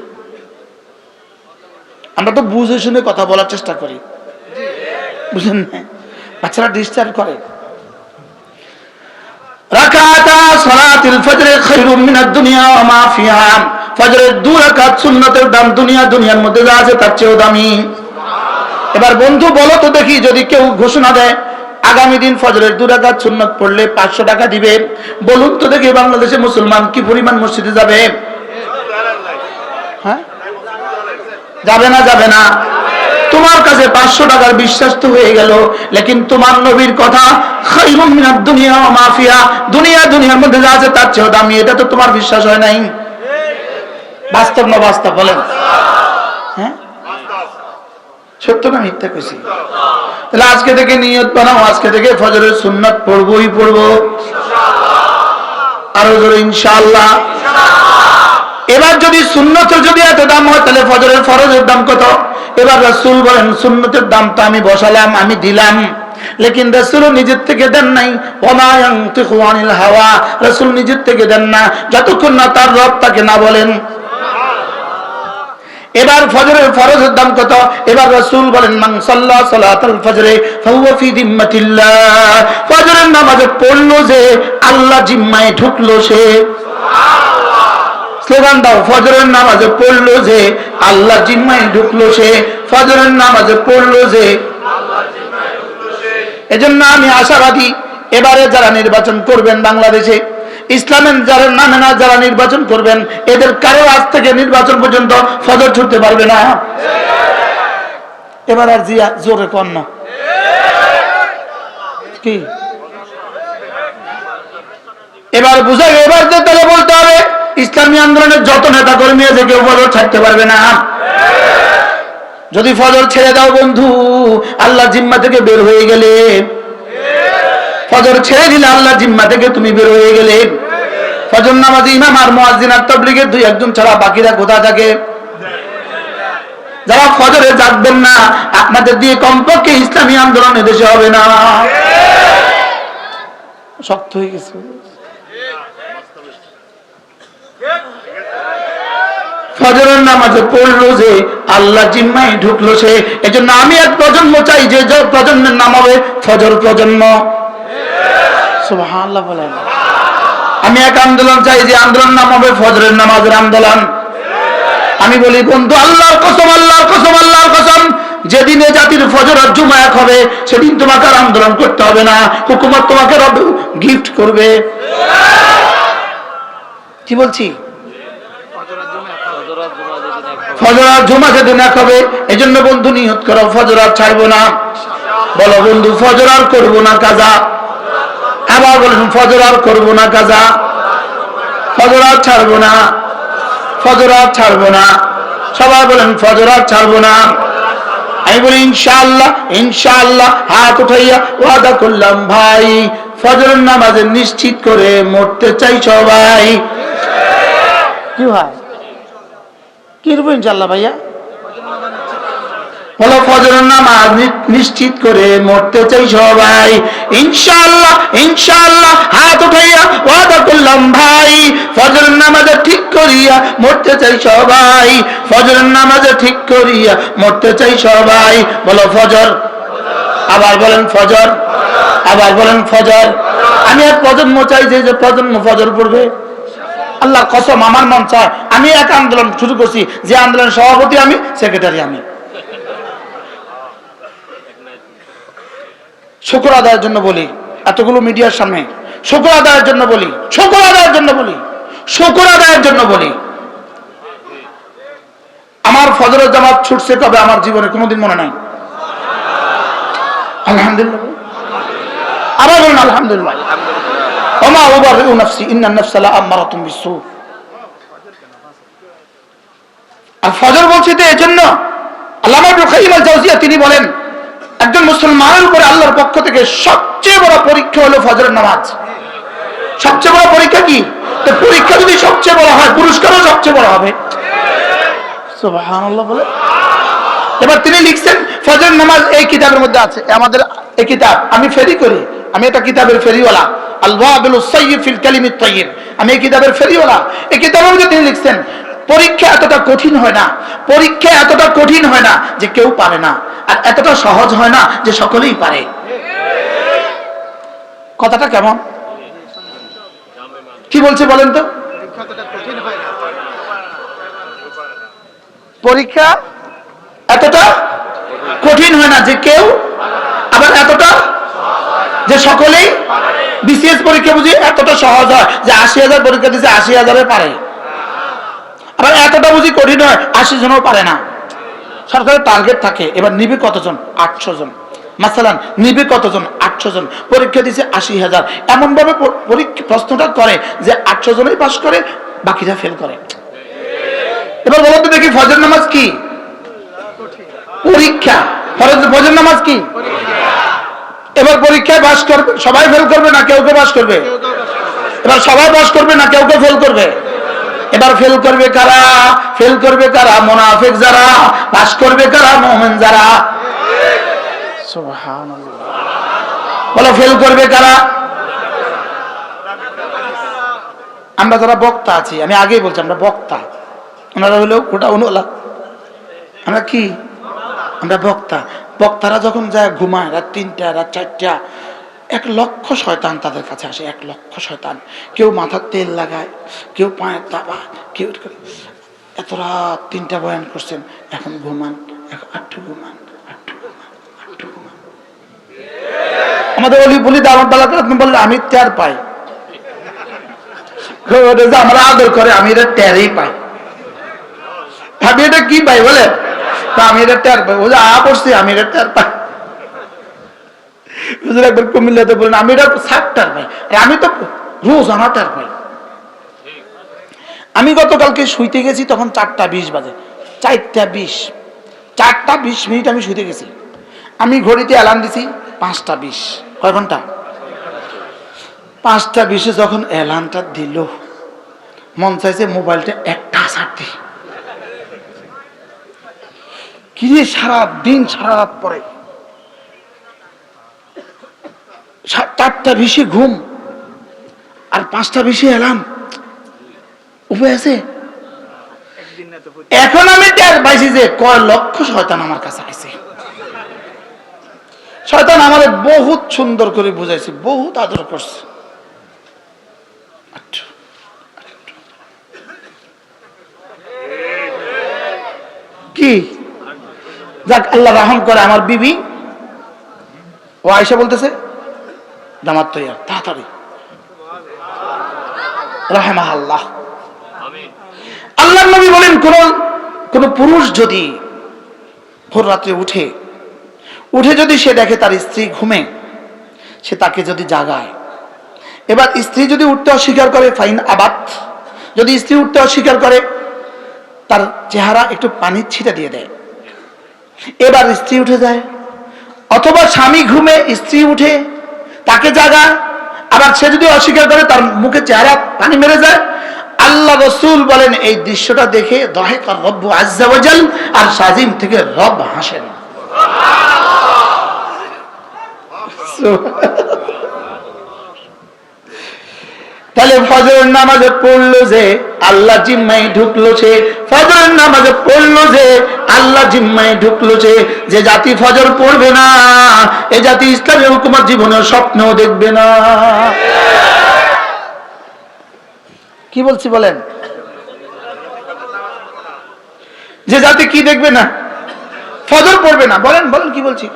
আমরা তো বুঝে শুনে কথা বলার চেষ্টা করি, বুঝলেন না? বাচ্চারা ডিস্টার্ব করে। রাকাতা সালাতুল ফজর খায়রুম মিনাদ দুনিয়া ওয়া মা ফিহা। ফজরের 2 রাকাত সুন্নাতের দাম দুনিয়ার মধ্যে যা আছে তার চেয়েও দামি। এবার বন্ধু বলো তো দেখি, যদি কেউ ঘোষণা দেয় আগামী দিন ফজরের 2 রাকাত সুন্নাত পড়লে 500 টাকা দিবে, বলুন তো দেখি বাংলাদেশে মুসলমান কি পরিমাণ মসজিদে যাবে? হ্যাঁ যাবে না? তোমার কাছে 500 টাকার বিশ্বাস তো হয়ে গেল, লেকিন তোমার নবীর কথা খায়রুম মিনাদ দুনিয়া ওয়া মা ফিহা, দুনিয়ার মধ্যে যা আছে তার চেয়ে দামি, এটা তো তোমার বিশ্বাস হয় নাই। বাস্তব না বাস্তব বলেন? হ্যাঁ, সত্য না মিথ্যা কইছি? তাহলে আজকে থেকে নিয়ত বানাও, আজকে থেকে ফজরের সুন্নাত পড়বই পড়বো, আরো জোরে ইনশাআল্লাহ। এবার যদি সুন্নতের যদি এত দাম হয়, তাহলে ফজরের ফরজের দাম কত? এবার রাসূল বলেন সুন্নতের দাম তো আমি বসালাম, আমি দিলাম, লেকিন রাসূল নিজের থেকে দেন নাই। ওমা ইয়ানতিকু আনিল হাওয়া, রাসূল নিজের থেকে দেন না যতক্ষণ না তার রব তাকে না বলেন। এবার ফজরের ফরজের দাম কত? এবার রাসূল বলেন মান সাল্লা সালাতাল ফজরে ফাহুয়া ফি যিম্মাতিল্লাহ, ফজরের নামাজ পড়লো যে আল্লাহ জিম্মায় ঢুকলো সে। স্লোগান দাও, ফজরের নামাজে পড়লো যে আল্লাহ জিম্মায় ঢুকলো সে, ফজরের নামাজে পড়লো যে আল্লাহ জিম্মায় ঢুকলো সে। এজন্য আমি আশাবাদী, এবারে যারা নির্বাচন করবেন বাংলাদেশে, ইসলামের যারা নামে না যারা নির্বাচন করবেন, এদের কারো আজ থেকে নির্বাচন পর্যন্ত ফজর ছুটতে পারবে না। এবার আর জিয়া জোরে কন না কি? এবার বুঝা, এবার যে তাহলে বলতে হবে ইসলামী আন্দোলনের যত নেতা কর্মী আছে কেউ ফজর ছাড়তে পারবে না। যদি ফজর ছেড়ে দাও বন্ধু, আল্লাহ জিম্মা থেকে বের হয়ে গেলে, ফজর ছেড়ে দিলে আল্লাহ জিম্মা থেকে তুমি বের হয়ে গেলে। ফজর নামাজি ইমাম আর মুয়াজ্জিন আর তাবলীগের দুই একজন ছাড়া বাকিরা কোথা থাকে? যারা ফজরে জাগবেন না, আপনাদের দিয়ে কমপক্ষে ইসলামী আন্দোলন এদেশে হবে না। শক্ত হয়ে গেছে। ফজরের নামাজে পড়লো যে আল্লাহ জিম্মায় ঢুকলো সে। এজন্য আমি এক প্রজন্ম চাই যে প্রজন্মের নাম হবে ফজর প্রজন্ম। সুবহানাল্লাহ বলেন। আমি এক আন্দোলন চাই যে আন্দোলন নাম হবে ফজরের নামাজের আন্দোলন। আমি বলি বন্ধু, আল্লাহর কসম, আল্লাহর কসম, আল্লাহর কসম, যেদিনে জাতির ফজর আর জুমা এক হবে সেদিন তোমাকে আর আন্দোলন করতে হবে না, হুকুমত তোমাকে গিফট করবে। কি বলছি? ফজর আর জুমা যেদিন এক হবে, এজন্য বন্ধু নিয়ত করো ফজর আর ছাড়বো না। বলো বন্ধু, ফজর আর করবো না কাজা। আবার বলেন ফজর আর করবো না কাজা, ফজর আর ছাড়বো না, ফজর আর ছাড়বো না। সবাই বলেন ফজর আর ছাড়বো না। আমি বলি ইনশাআল্লাহ, ইনশাআল্লাহ। হাত উঠাইয়া ওয়াদা করলাম ভাই, ফজরের নামাজে নিশ্চিত করে মরতে চাই সবাই। কি ভাই, কি রূপ ইনশাআল্লাহ ভাইয়া? বলো ফজরের নামাজ নিশ্চিত করে মরতে চাই সবাই। ইনশাআল্লাহ, ইনশাআল্লাহ। হাত উঠাইয়া ওয়াদা করলাম ভাই, ফজরের নামাজে ঠিক করিয়া মরতে চাই সবাই, ফজরের নামাজে ঠিক করিয়া মরতে চাই সবাই। বলো ফজর, আবার বলেন ফজর, আবার বলেন ফজর। আমি এক প্রজন্ম চাই যে প্রজন্ম ফজর পড়বে। আল্লাহর কসম, আমার মন চায় আমি এক আন্দোলন শুরু করছি, যে আন্দোলনের সভাপতি আমি, সেক্রেটারি আমি। শুকর আদায়ের জন্য বলি, এতগুলো মিডিয়ার সামনে শুকর আদায়ের জন্য বলি, শুকর আদায়ের জন্য বলি, শুকর আদায়ের জন্য বলি। আমার ফজরের জামাত ছুটছে কবে আমার জীবনে কোনোদিন মনে নাই। আলহামদুলিল্লাহ। আবার বলুন আলহামদুলিল্লাহ। ওমা উবারিউ নাফসি ইন্নান নাফসা লাআম্মারাতুম বিসসু। আর ফজর বলছি তো এজন্য, আল্লামা ইবনে কাইয়িম আল জাওজিয়া তিনি বলেন একজন মুসলমানের উপরে আল্লাহর পক্ষ থেকে সবচেয়ে বড় পরীক্ষা হলো ফজরের নামাজ। সবচেয়ে বড় পরীক্ষা কি? তো পরীক্ষা যদি সবচেয়ে বড় হয়, পুরস্কারও সবচেয়ে বড় হবে। সুবহানাল্লাহ বলে। এবার তিনি লিখছেন ফজরের নামাজ এই কিতাবের মধ্যে আছে। আমাদের এই কিতাব আমি ফেরি করি, আমি একটা কিতাবের ফেরিওয়ালা, আল ওয়াবিলুস সাইয়্যিব ফিল কালিমিত তাইয়্যিব। আমি এই কিতাবের ফেরিওয়ালা। এই কিতাবের মধ্যে তিনি লিখছেন পরীক্ষা এতটা কঠিন হয় না, পরীক্ষা এতটা কঠিন হয় না যে কেউ পারে না, আর এতটা সহজ হয় না যে সকলেই পারে। কথাটা কেমন? কি বলছে বলেন তো? পরীক্ষা এতটা কঠিন হয় না যে কেউ, আবার এতটা যে সকলেই। বিসিএস পরীক্ষা বুঝি এতটা সহজ হয় যে ৮০,০০০ পরীক্ষা দিচ্ছে ৮০,০০০ পারে, আবার এতটা বুঝি কঠিন হয় ৮০ জনও পারে না। সরকারের টার্গেট থাকে, এবার নিবে কতজন? 800 জন। মাসালান নিবে কতজন? 800 জন। পরীক্ষা দিছে 80,000। এমন ভাবে পরীক্ষা প্রশ্নটা করে যে 800 জনই পাস করে, বাকিরা ফেল করে। এবার বলো তো দেখি, ফজর নামাজ কি? পরীক্ষা। ফজর নামাজ কি? এবার পরীক্ষায় পাস করবে, সবাই ফেল করবে না কেউ কেউ পাস করবে? এবার সবাই পাস করবে না কেউ কেউ ফেল করবে? এবার ফেল করবে কারা? ফেল করবে কারা? মুনাফিক যারা। পাস করবে কারা? মুমিন যারা। সুবহানাল্লাহ। বলো ফেল করবে কারা? আমরা যারা বক্তা আছি, আমি আগেই বলছি আমরা বক্তা, ওনারা হলো ওটা অনুলা, আমরা কি? আমরা বক্তা। বক্তারা যখন যায় ঘুমায় রাত 3টা রাত 4টা, 1 লক্ষ শয়তান তাদের কাছে আসে। 1 লক্ষ শয়তান। কেউ মাথার তেল লাগায়, কেউ পায়ের দাবা, কেউ এত রাত 3টা বয়ান করছেন, এখন ঘুমান, একটু ঘুমান, একটু ঘুমান, একটু ঘুমান। আমাদের বলি দাওয়াত বালাতে বললে আমি টের পাই, আমরা আদর করে, আমি এটা টেরই পাই। ভাবি এটা কি পাই বলে, আমি এটা টের পাই। ও যে পড়ছি, আমি এটা টের পাই। একবার কুমিল্লাতে বলেন আমি এটা টের পাই, আর আমি তো রোজ আমার টের পাই। আমি গতকালকে শুইতে গেছি, তখন 4টা 20 বাজে। 4টা 20 আমি শুইতে গেছি। আমি ঘড়িতে অ্যালার্ম দিছি 5টা 20। কয় ঘন্টা? 5টা 20 যখন অ্যালার্মটা দিল, মন চাইছে মোবাইলটা একটা আসার দিই। কি রে, সারাদিন সারা রাত পরে 4টা 20 ঘুম আর 5টা 20 অ্যালার্ম, উপায় আছে? এখন আমি টের পাইছি যে কয় লক্ষ শয়তান আমার কাছে আছে। শয়তান আমারে বহুত সুন্দর করে বুঝাইছে, বহুত আদর করছে। কি যাক, আল্লাহ রহম করে। আমার বিবি ও আয়েশা বলতেছে জামাত তৈয়ার, তাড়াতাড়ি। রাহমাহুল্লাহ। আল্লাহর নবী বলেন, কোন পুরুষ যদি ভোর রাত্রে উঠে যদি সে দেখে তার স্ত্রী ঘুমে, সে তাকে যদি জাগায়। এবার স্ত্রী যদি উঠতে অস্বীকার করে, ফাইন আবাত, যদি স্ত্রী উঠতে অস্বীকার করে, তার চেহারা একটু পানির ছিটা দিয়ে দেয়। এবার স্ত্রী উঠে যায়। অথবা স্বামী ঘুমে, স্ত্রী উঠে তাকে জাগায়, আবার সে যদি অস্বীকার করে, তার মুখে চেহারা পানি মেরে যায়। আল্লাহ রাসূল বলেন, এই দৃশ্যটা দেখে দাহিকা রব্বু আজ্জা ওয়া জাল, আর সাজিম থেকে রব হাসেন। তাহলে ফজরের নামাজে পড়লো যে আল্লাহ জিম্মায় ঢুকলো সে। ফজরের নামাজে পড়লো যে আল্লাহ জিম্মায় ঢুকলো সে। যে জাতি ফজর পড়বে না, এ জাতি ইসলামের হুকুমত জীবনের স্বপ্নও দেখবে না। কি বলছি বলেন? যে জাতি কি দেখবে না? ফজর পড়বে না। বলেন বলেন কি বলছি?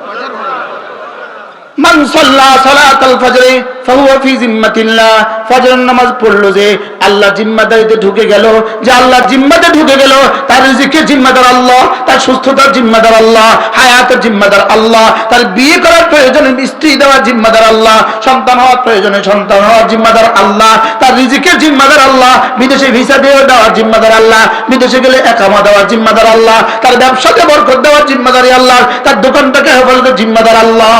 মান সাল্লা সালাতাল ফজরে ফাহুয়া ফি জিম্মাতিল্লাহ। ফজরের নামাজ পড়লো যে আল্লাহ জিম্মাদারিতে ঢুকে গেল। যে আল্লাহ জিম্মাতে ঢুকে গেল, তার রিজিকের জিম্মাদার আল্লাহ, তার সুস্থতার জিম্মাদার আল্লাহ, হায়াতের জিম্মাদার আল্লাহ, তার বিয়ে করার প্রয়োজনে স্ত্রী দেওয়ার জিম্মাদার আল্লাহ, সন্তান হওয়ার প্রয়োজনে সন্তান হওয়ার জিম্মাদার আল্লাহ, তার রিজিকের জিম্মাদার আল্লাহ, বিদেশে ভিসা দিয়ে দেওয়ার জিম্মাদার আল্লাহ, বিদেশে গেলে একামা দেওয়ার জিম্মাদার আল্লাহ, তার ব্যবসাকে বরকত দেওয়ার জিম্মাদারি আল্লাহ, তার দোকানটাকে হেফাজতের জিম্মাদার আল্লাহ।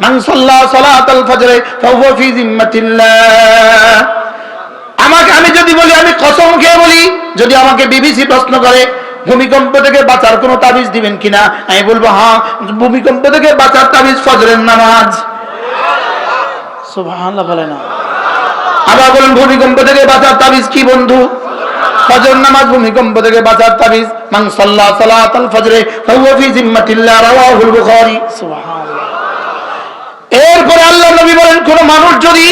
মান সাল্লা সালাতাল ফজরে ফাহুয়া ফি জিম্মাতিল্লাহ। আমি যদি বলি, আমি কসম খেয়ে বলি, যদি আমাকে বিবিসি প্রশ্ন করে ভূমিকম্প থেকে বাঁচার কোনো তাবিজ দিবেন কিনা, আমি বলবো হ্যাঁ, ভূমিকম্প থেকে বাঁচার তাবিজ ফজরের নামাজ। সুবহানাল্লাহ বলে না? আবার বলেন, ভূমিকম্প থেকে বাঁচার তাবিজ কি বন্ধু? ফজর নামাজ ভূমিকম্প থেকে বাঁচার তাবিজ। মান সাল্লা সালাতাল ফজরে ফাহুয়া ফি জিম্মাতিল্লাহ, রাওয়াহুল বুখারী। সুবহানাল্লাহ। এরপরে আল্লাহ নবী বলেন, কোন মানুষ যদি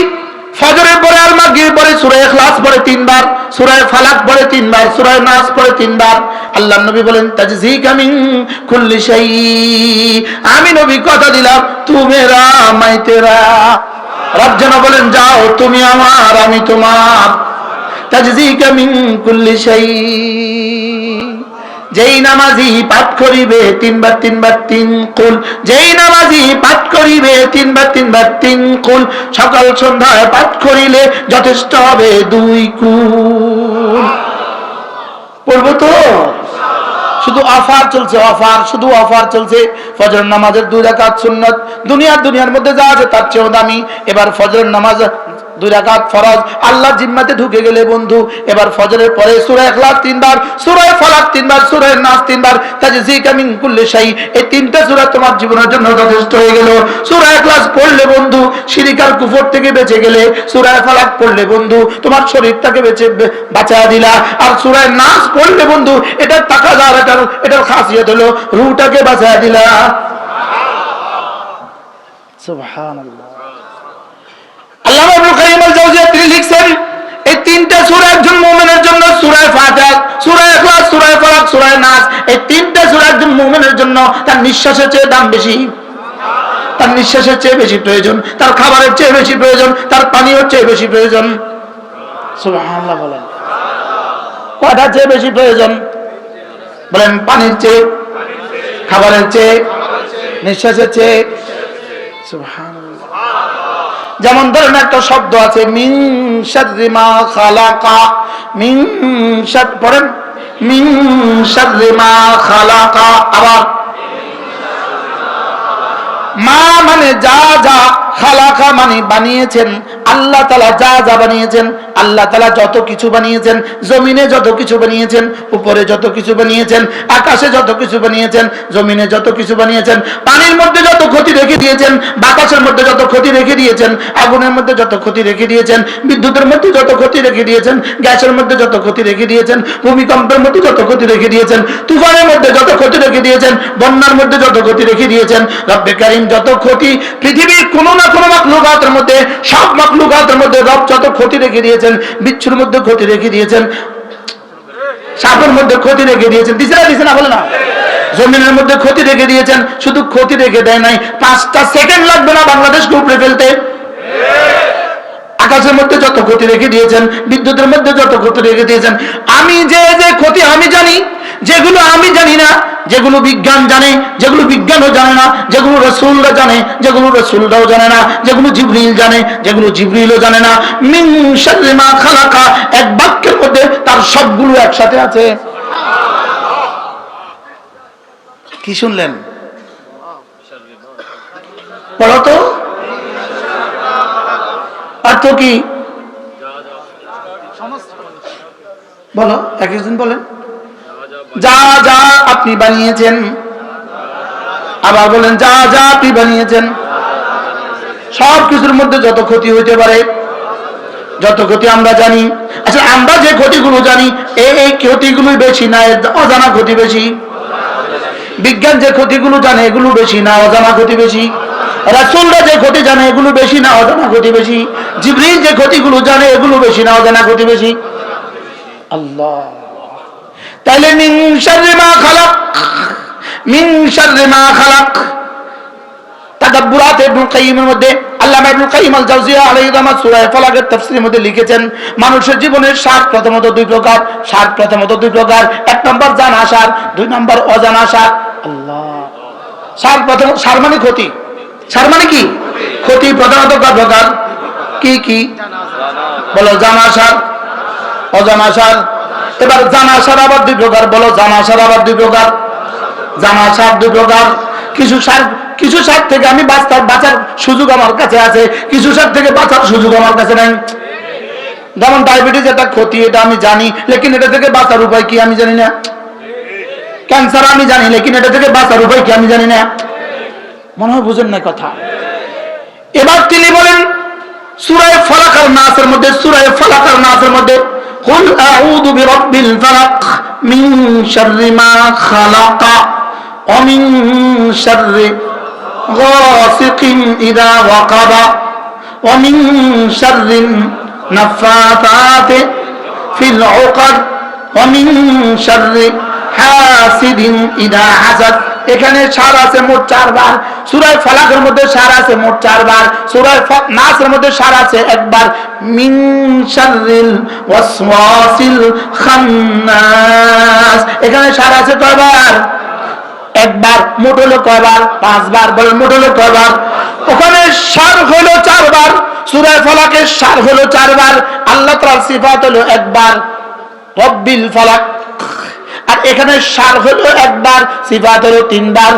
ফজরের পরে আর মাগরিবের পরে সূরা ইখলাস পড়ে 3 বার, সূরা ফালাক পড়ে 3 বার, সূরা নাস পড়ে 3 বার, আল্লাহ নবী বলেন তাজজিকা মিন কুল্লি শাই। আমি নবী কথা দিলাম, তু মেরা মাই তেরা। রব যেন বলেন, যাও তুমি আমার, আমি তোমার। তাজজিকা মিন কুল্লি শাই। যেই নামাজি পাঠ করিবে তিনবার তিনবার তিন কুল, যেই নামাজি পাঠ করিবে তিনবার তিনবার তিন কুল, সকাল সন্ধ্যায় পাঠ করিলে যথেষ্ট হবে 2 কুল। পড়বো তো? শুধু অফার চলছে, অফার, শুধু অফার চলছে। ফজর নামাজের 2 রাকাত সুন্নাত, দুনিয়ার মধ্যে যা আছে তার চেয়েও দামি। এবার ফজর নামাজ 2 রাকাত ফরজ, আল্লাহ জিম্মাতে ঢুকে গেলে বন্ধু এবার ফজরের পরে সূরা ইখলাস 3 বার, সূরা ফালাক 3 বার, সূরা নাস 3 বার, তাজজিকা মিন কুল্লি শাই, এই 3টা সূরা তোমার জীবনের জন্য যথেষ্ট হয়ে গেল। সূরা ইখলাস পড়লে বন্ধু শিরক আর কুফর থেকে বেঁচে গেলে, সূরা ফালাক পড়লে বন্ধু তোমার শরীরটাকে বাঁচায়া দিলা, আর সূরা নাস পড়লে বন্ধু এটার তাকাদার, এটার খাসিয়ত হলো রূহটাকে বাঁচায়া দিলা। সুবহানাল্লাহ। আল্লামা ইবনে কাইয়িম আল-জাওজিয়া তিনি লিখছেন এই 3টা সূরা একজন মুমিনের জন্য, সূরা ফাতিহা, সূরা ইখলাস, সূরা ফালাক, সূরা নাস, এই 3টা সূরা একজন মুমিনের জন্য তার নিঃশ্বাসের চেয়ে দাম বেশি, তার নিঃশ্বাসের চেয়ে বেশি প্রয়োজন, তার খাবারের চেয়ে বেশি প্রয়োজন, তার পানির চেয়ে বেশি প্রয়োজন। সুবহানাল্লাহ বলেন। কয়টার চেয়ে বেশি প্রয়োজন? বলেন পানির চেয়ে, খাবারের চেয়ে, নিঃশ্বাসের চেয়ে। সুবহানাল্লাহ। যেমন ধরেন একটা শব্দ আছে মিন শাররি মা খালাকা, মিন শার, পড়েন মিন শাররি মা খালাকা, আবার মা মানে যা যা, খালাকা মানে বানিয়েছেন, আল্লাহ তাআলা যা যা বানিয়েছেন, আল্লাহ তাআলা যত কিছু বানিয়েছেন, জমিনে যত কিছু বানিয়েছেন, উপরে যত কিছু বানিয়েছেন, আকাশে যত কিছু বানিয়েছেন, জমিনে যত কিছু বানিয়েছেন, পানির মধ্যে যত ক্ষতি রেখে দিয়েছেন, বাতাসের মধ্যে যত ক্ষতি রেখে দিয়েছেন, আগুনের মধ্যে যত ক্ষতি রেখে দিয়েছেন, বিদ্যুতের মধ্যে যত ক্ষতি রেখে দিয়েছেন, গ্যাসের মধ্যে যত ক্ষতি রেখে দিয়েছেন, ভূমিকম্পের মধ্যে যত ক্ষতি রেখে দিয়েছেন, তুফানের মধ্যে যত ক্ষতি রেখে দিয়েছেন, বন্যার মধ্যে যত ক্ষতি রেখে দিয়েছেন, রব্বে কারীম যত ক্ষতি পৃথিবীর কোনো না কোনো মাখলুকাতের মধ্যে, সব মাখলুকাতের মধ্যে রব যত ক্ষতি রেখে দিয়েছেন, বিচ্ছুর মধ্যে ক্ষতি রেখে দিয়েছেন, সাপের মধ্যে ক্ষতি রেখে দিয়েছেন, দিছে না বলে না, জমিনের মধ্যে ক্ষতি রেখে দিয়েছেন। শুধু ক্ষতি রেখে দেয় নাই, 5টা সেকেন্ড লাগবে না বাংলাদেশকে উপরে ফেলতে। আকাশের মধ্যে যত ক্ষতি রেখে দিয়েছেন, বিদ্যুতের মধ্যে যত ক্ষতি রেখে দিয়েছেন, আমি যে যে ক্ষতি আমি জানি, যেগুলো আমি জানি না, যেগুলো বিজ্ঞান জানে, যেগুলো বিজ্ঞানও জানে না, যেগুলো রাসূলরা জানে, যেগুলো রাসূলরাও জানে না, যেগুলো জিবরিল জানে, যেগুলো জিবরিলও জানে না, মিন শাররি মা খালাকা, এক বাক্যের মধ্যে তার সবগুলো একসাথে আছে। কি শুনলেন? পড়ো তো, অর্থ কি বলো, একজন বলেন। যা যা আপনি বানিয়েছেন, আবার বলেন যা যা আপনি বানিয়েছেন, সব কিছুর মধ্যে যত ক্ষতি হইতে পারে, যত ক্ষতি আমরা জানি। আচ্ছা, আমরা যে ক্ষতিগুলো জানি এই ক্ষতিগুলো বেশি না অজানা ক্ষতি বেশি? বিজ্ঞান যে ক্ষতিগুলো জানে এগুলো বেশি না অজানা ক্ষতি বেশি? রাসূলরা যে ক্ষতি জানে এগুলো বেশি না অজানা ক্ষতি বেশি? জিবরিল যে ক্ষতিগুলো জানে এগুলো বেশি না অজানা ক্ষতি বেশি? আল্লাহ। তাহলে মিন শাররি মা খালাক, মিন শাররি মা খালাক, তাদাব্বুরাত ইবনে কাইয়িমের মধ্যে আল্লামা ইবনে কাইয়িম আল-জাওজিয়া আলাইহিস রাহমাত সূরা ফালাকের তাফসীরের মধ্যে লিখেছেন, মানুষের জীবনের সার প্রথমত 2 প্রকার, সার প্রথমত 2 প্রকার। 1 নম্বর জানা সার, 2 নম্বর অজানা সার। আল্লাহ। সার প্রথম, সার মানে ক্ষতি, সার মানে কি? ক্ষতি। প্রধানত কয় প্রকার? কি কি বলো? জানা সার, অজানা সার। এবার জানা সার আবার 2 প্রকার, বলো জানা সার আবার 2 প্রকার। জানা সার 2 প্রকার। কিছু সার থেকে আমি বাঁচার সুযোগ আমার কাছে আছে, কিছু সার থেকে বাঁচার সুযোগ আমার কাছে নাই। যেমন ডায়াবেটিস একটা ক্ষতি, এটা আমি জানি, লেকিন এটা থেকে বাঁচার উপায় কি আমি জানি না। ক্যান্সার আমি জানি, লেকিন এটা থেকে বাঁচার উপায় কি আমি জানি না। মনে হয় বুঝেন না কথা। এবার তিনি বলেন সূরা ফালাক আর নাসের মধ্যে, সূরা ফালাক আর নাসের মধ্যে কুল আউযু বিরাব্বিল ফালাক মিন শাররি মা খালাকা ওয়া মিন শাররি গাসিকিন ইযা ওয়াকাবা ওয়া মিন শাররি নাফাতাতি ফিল উকাদ ওয়া মিন শাররি হাসিদিন ইযা হাসাদ এখানে সার আছে মোট 4 বার, সূরা ফালাকের মধ্যে সার আছে মোট 4 বার, সূরা নাসের মধ্যে সার আছে একবার, মিন শাররিল ওয়াসওয়াসিল খান্নাস, এখানে সার আছে কয়বার? একবার। মোট হলো কয়বার? 5 বার। বলেন মোট হলো কয়বার? ওখানে সার হলো 4 বার, সূরা ফালাকের সার হলো 4 বার, আল্লাহ তাআলার সিফাত হলো একবার, রব্বিল ফালাক। আর এখানে সার হলো একবার, সিফাত হলো 3 বার।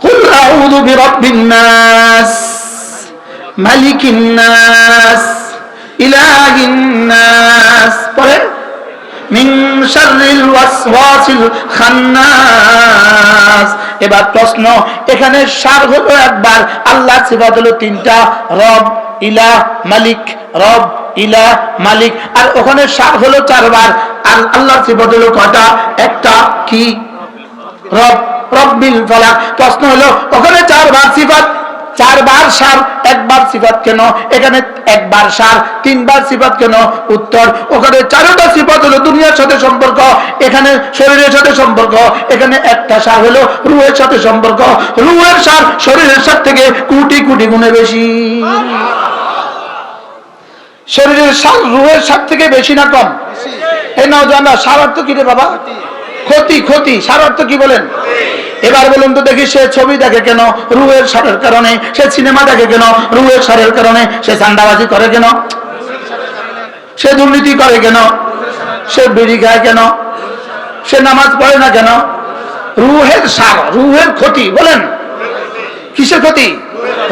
কুল আউযু বিরাব্বিন নাস, মালিকিন নাস, ইলাহিন নাস, পরে মিন শাররিল ওয়াসওয়াসিল খান্নাস। এবার প্রশ্ন, এখানে সার হলো একবার, আল্লাহর সিফাত হলো 3টা, রব, ইলাহ, মালিক, রব, ইলাহ, মালিক। আর ওখানে সার হলো 4 বার, আর আল্লাহর সিফাত হলো কয়টা? একটা, কি? রব, রব্বিল ফালাক। প্রশ্ন হলো ওখানে 4 বার সিফাত, 4 বার সার, একবার সিফাত কেন? এখানে একবার সার, 3 বার সিফাত কেন? উত্তর, ওখানে 4টা সিফাত হলো দুনিয়ার সাথে সম্পর্ক, এখানে শরীরের সাথে সম্পর্ক, এখানে একটা সার হলো রূহের সাথে সম্পর্ক, রূহের সার শরীরের সাথে থেকে কোটি কোটি গুণে বেশি। শরীরের সার রূহের সার থেকে বেশি না কম? এই নাও জানা, সার অর্থ কি রে বাবা? ক্ষতি। ক্ষতি, সার অর্থ কি বলেন? এবার বলুন তো দেখি, সে ছবি দেখে কেন? রূহের সারের কারণে। সে সিনেমা দেখে কেন? রূহের সারের কারণে। সে চাঁদাবাজি করে কেন? সে দুর্নীতি করে কেন? সে বিড়ি খায় কেন? সে নামাজ পড়ে না কেন? রূহের সার, রূহের ক্ষতি। বলেন কিসের ক্ষতি?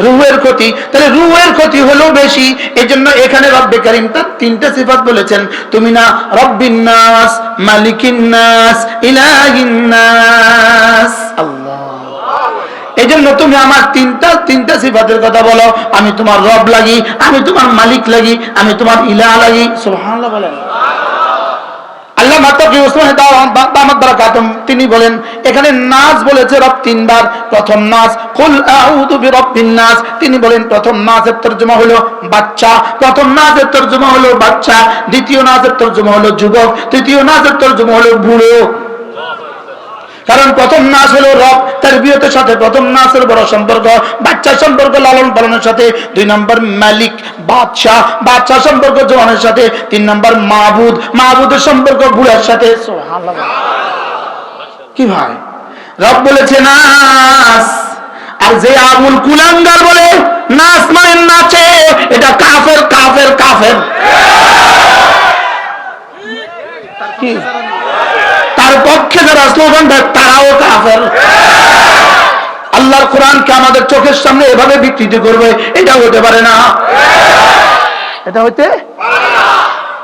রূহের ক্ষতি। তাহলে রূহের ক্ষতি হলো বেশি, এজন্য এখানে রব্বে কারীম তার 3টা সিফাত বলেছেন। তুমি না রব্বিন নাস, মালিকিন নাস, ইলাহিন নাস, আল্লাহ। এজন্য তুমি আমার 3টা সিফাতের কথা বলো। আমি তোমার রব লাগি, আমি তোমার মালিক লাগি, আমি তোমার ইলাহ লাগি। সুবহানাল্লাহ বলেন। আল্লাহ মাতাকি উসমান দামাত বারাকাতুম তিনি বলেন, এখানে নাস বলেছে রব 3 বার। প্রথম নাস কুল আউযু বিরাব্বিন নাস, তিনি বলেন প্রথম নাসের তরজমা হলো বাচ্চা, প্রথম নাসের তরজমা হলো বাচ্চা, দ্বিতীয় নাসের তরজমা হলো যুবক, তৃতীয় নাসের তরজমা হলো বুড়ো। কারণ প্রথম নাস হলো রব, তারবিয়তের সাথে প্রথম নাসের বড় সম্পর্ক, বাচ্চার সম্পর্ক লালন পালনের সাথে, 2 নম্বর মালিক, বাদশাহ, বাদশাহ সম্পর্ক জওয়ানের সাথে, 3 নম্বর মাবুদ, মাবুদের সম্পর্ক বুড়ার সাথে। সুবহানাল্লাহ। কি ভাই, রব বলেছে নাস, আর যে আবুল কুলাঙ্গার বলে নাস মানে নাচে, এটা কাফের, কাফের, কাফের। কি তার পক্ষে যারা স্লোগান দেয় তারাও কাফের। আল্লাহর কোরআনকে আমাদের চোখের সামনে এভাবে বিকৃতি করবে, এটা হতে পারে না, এটা হইতে।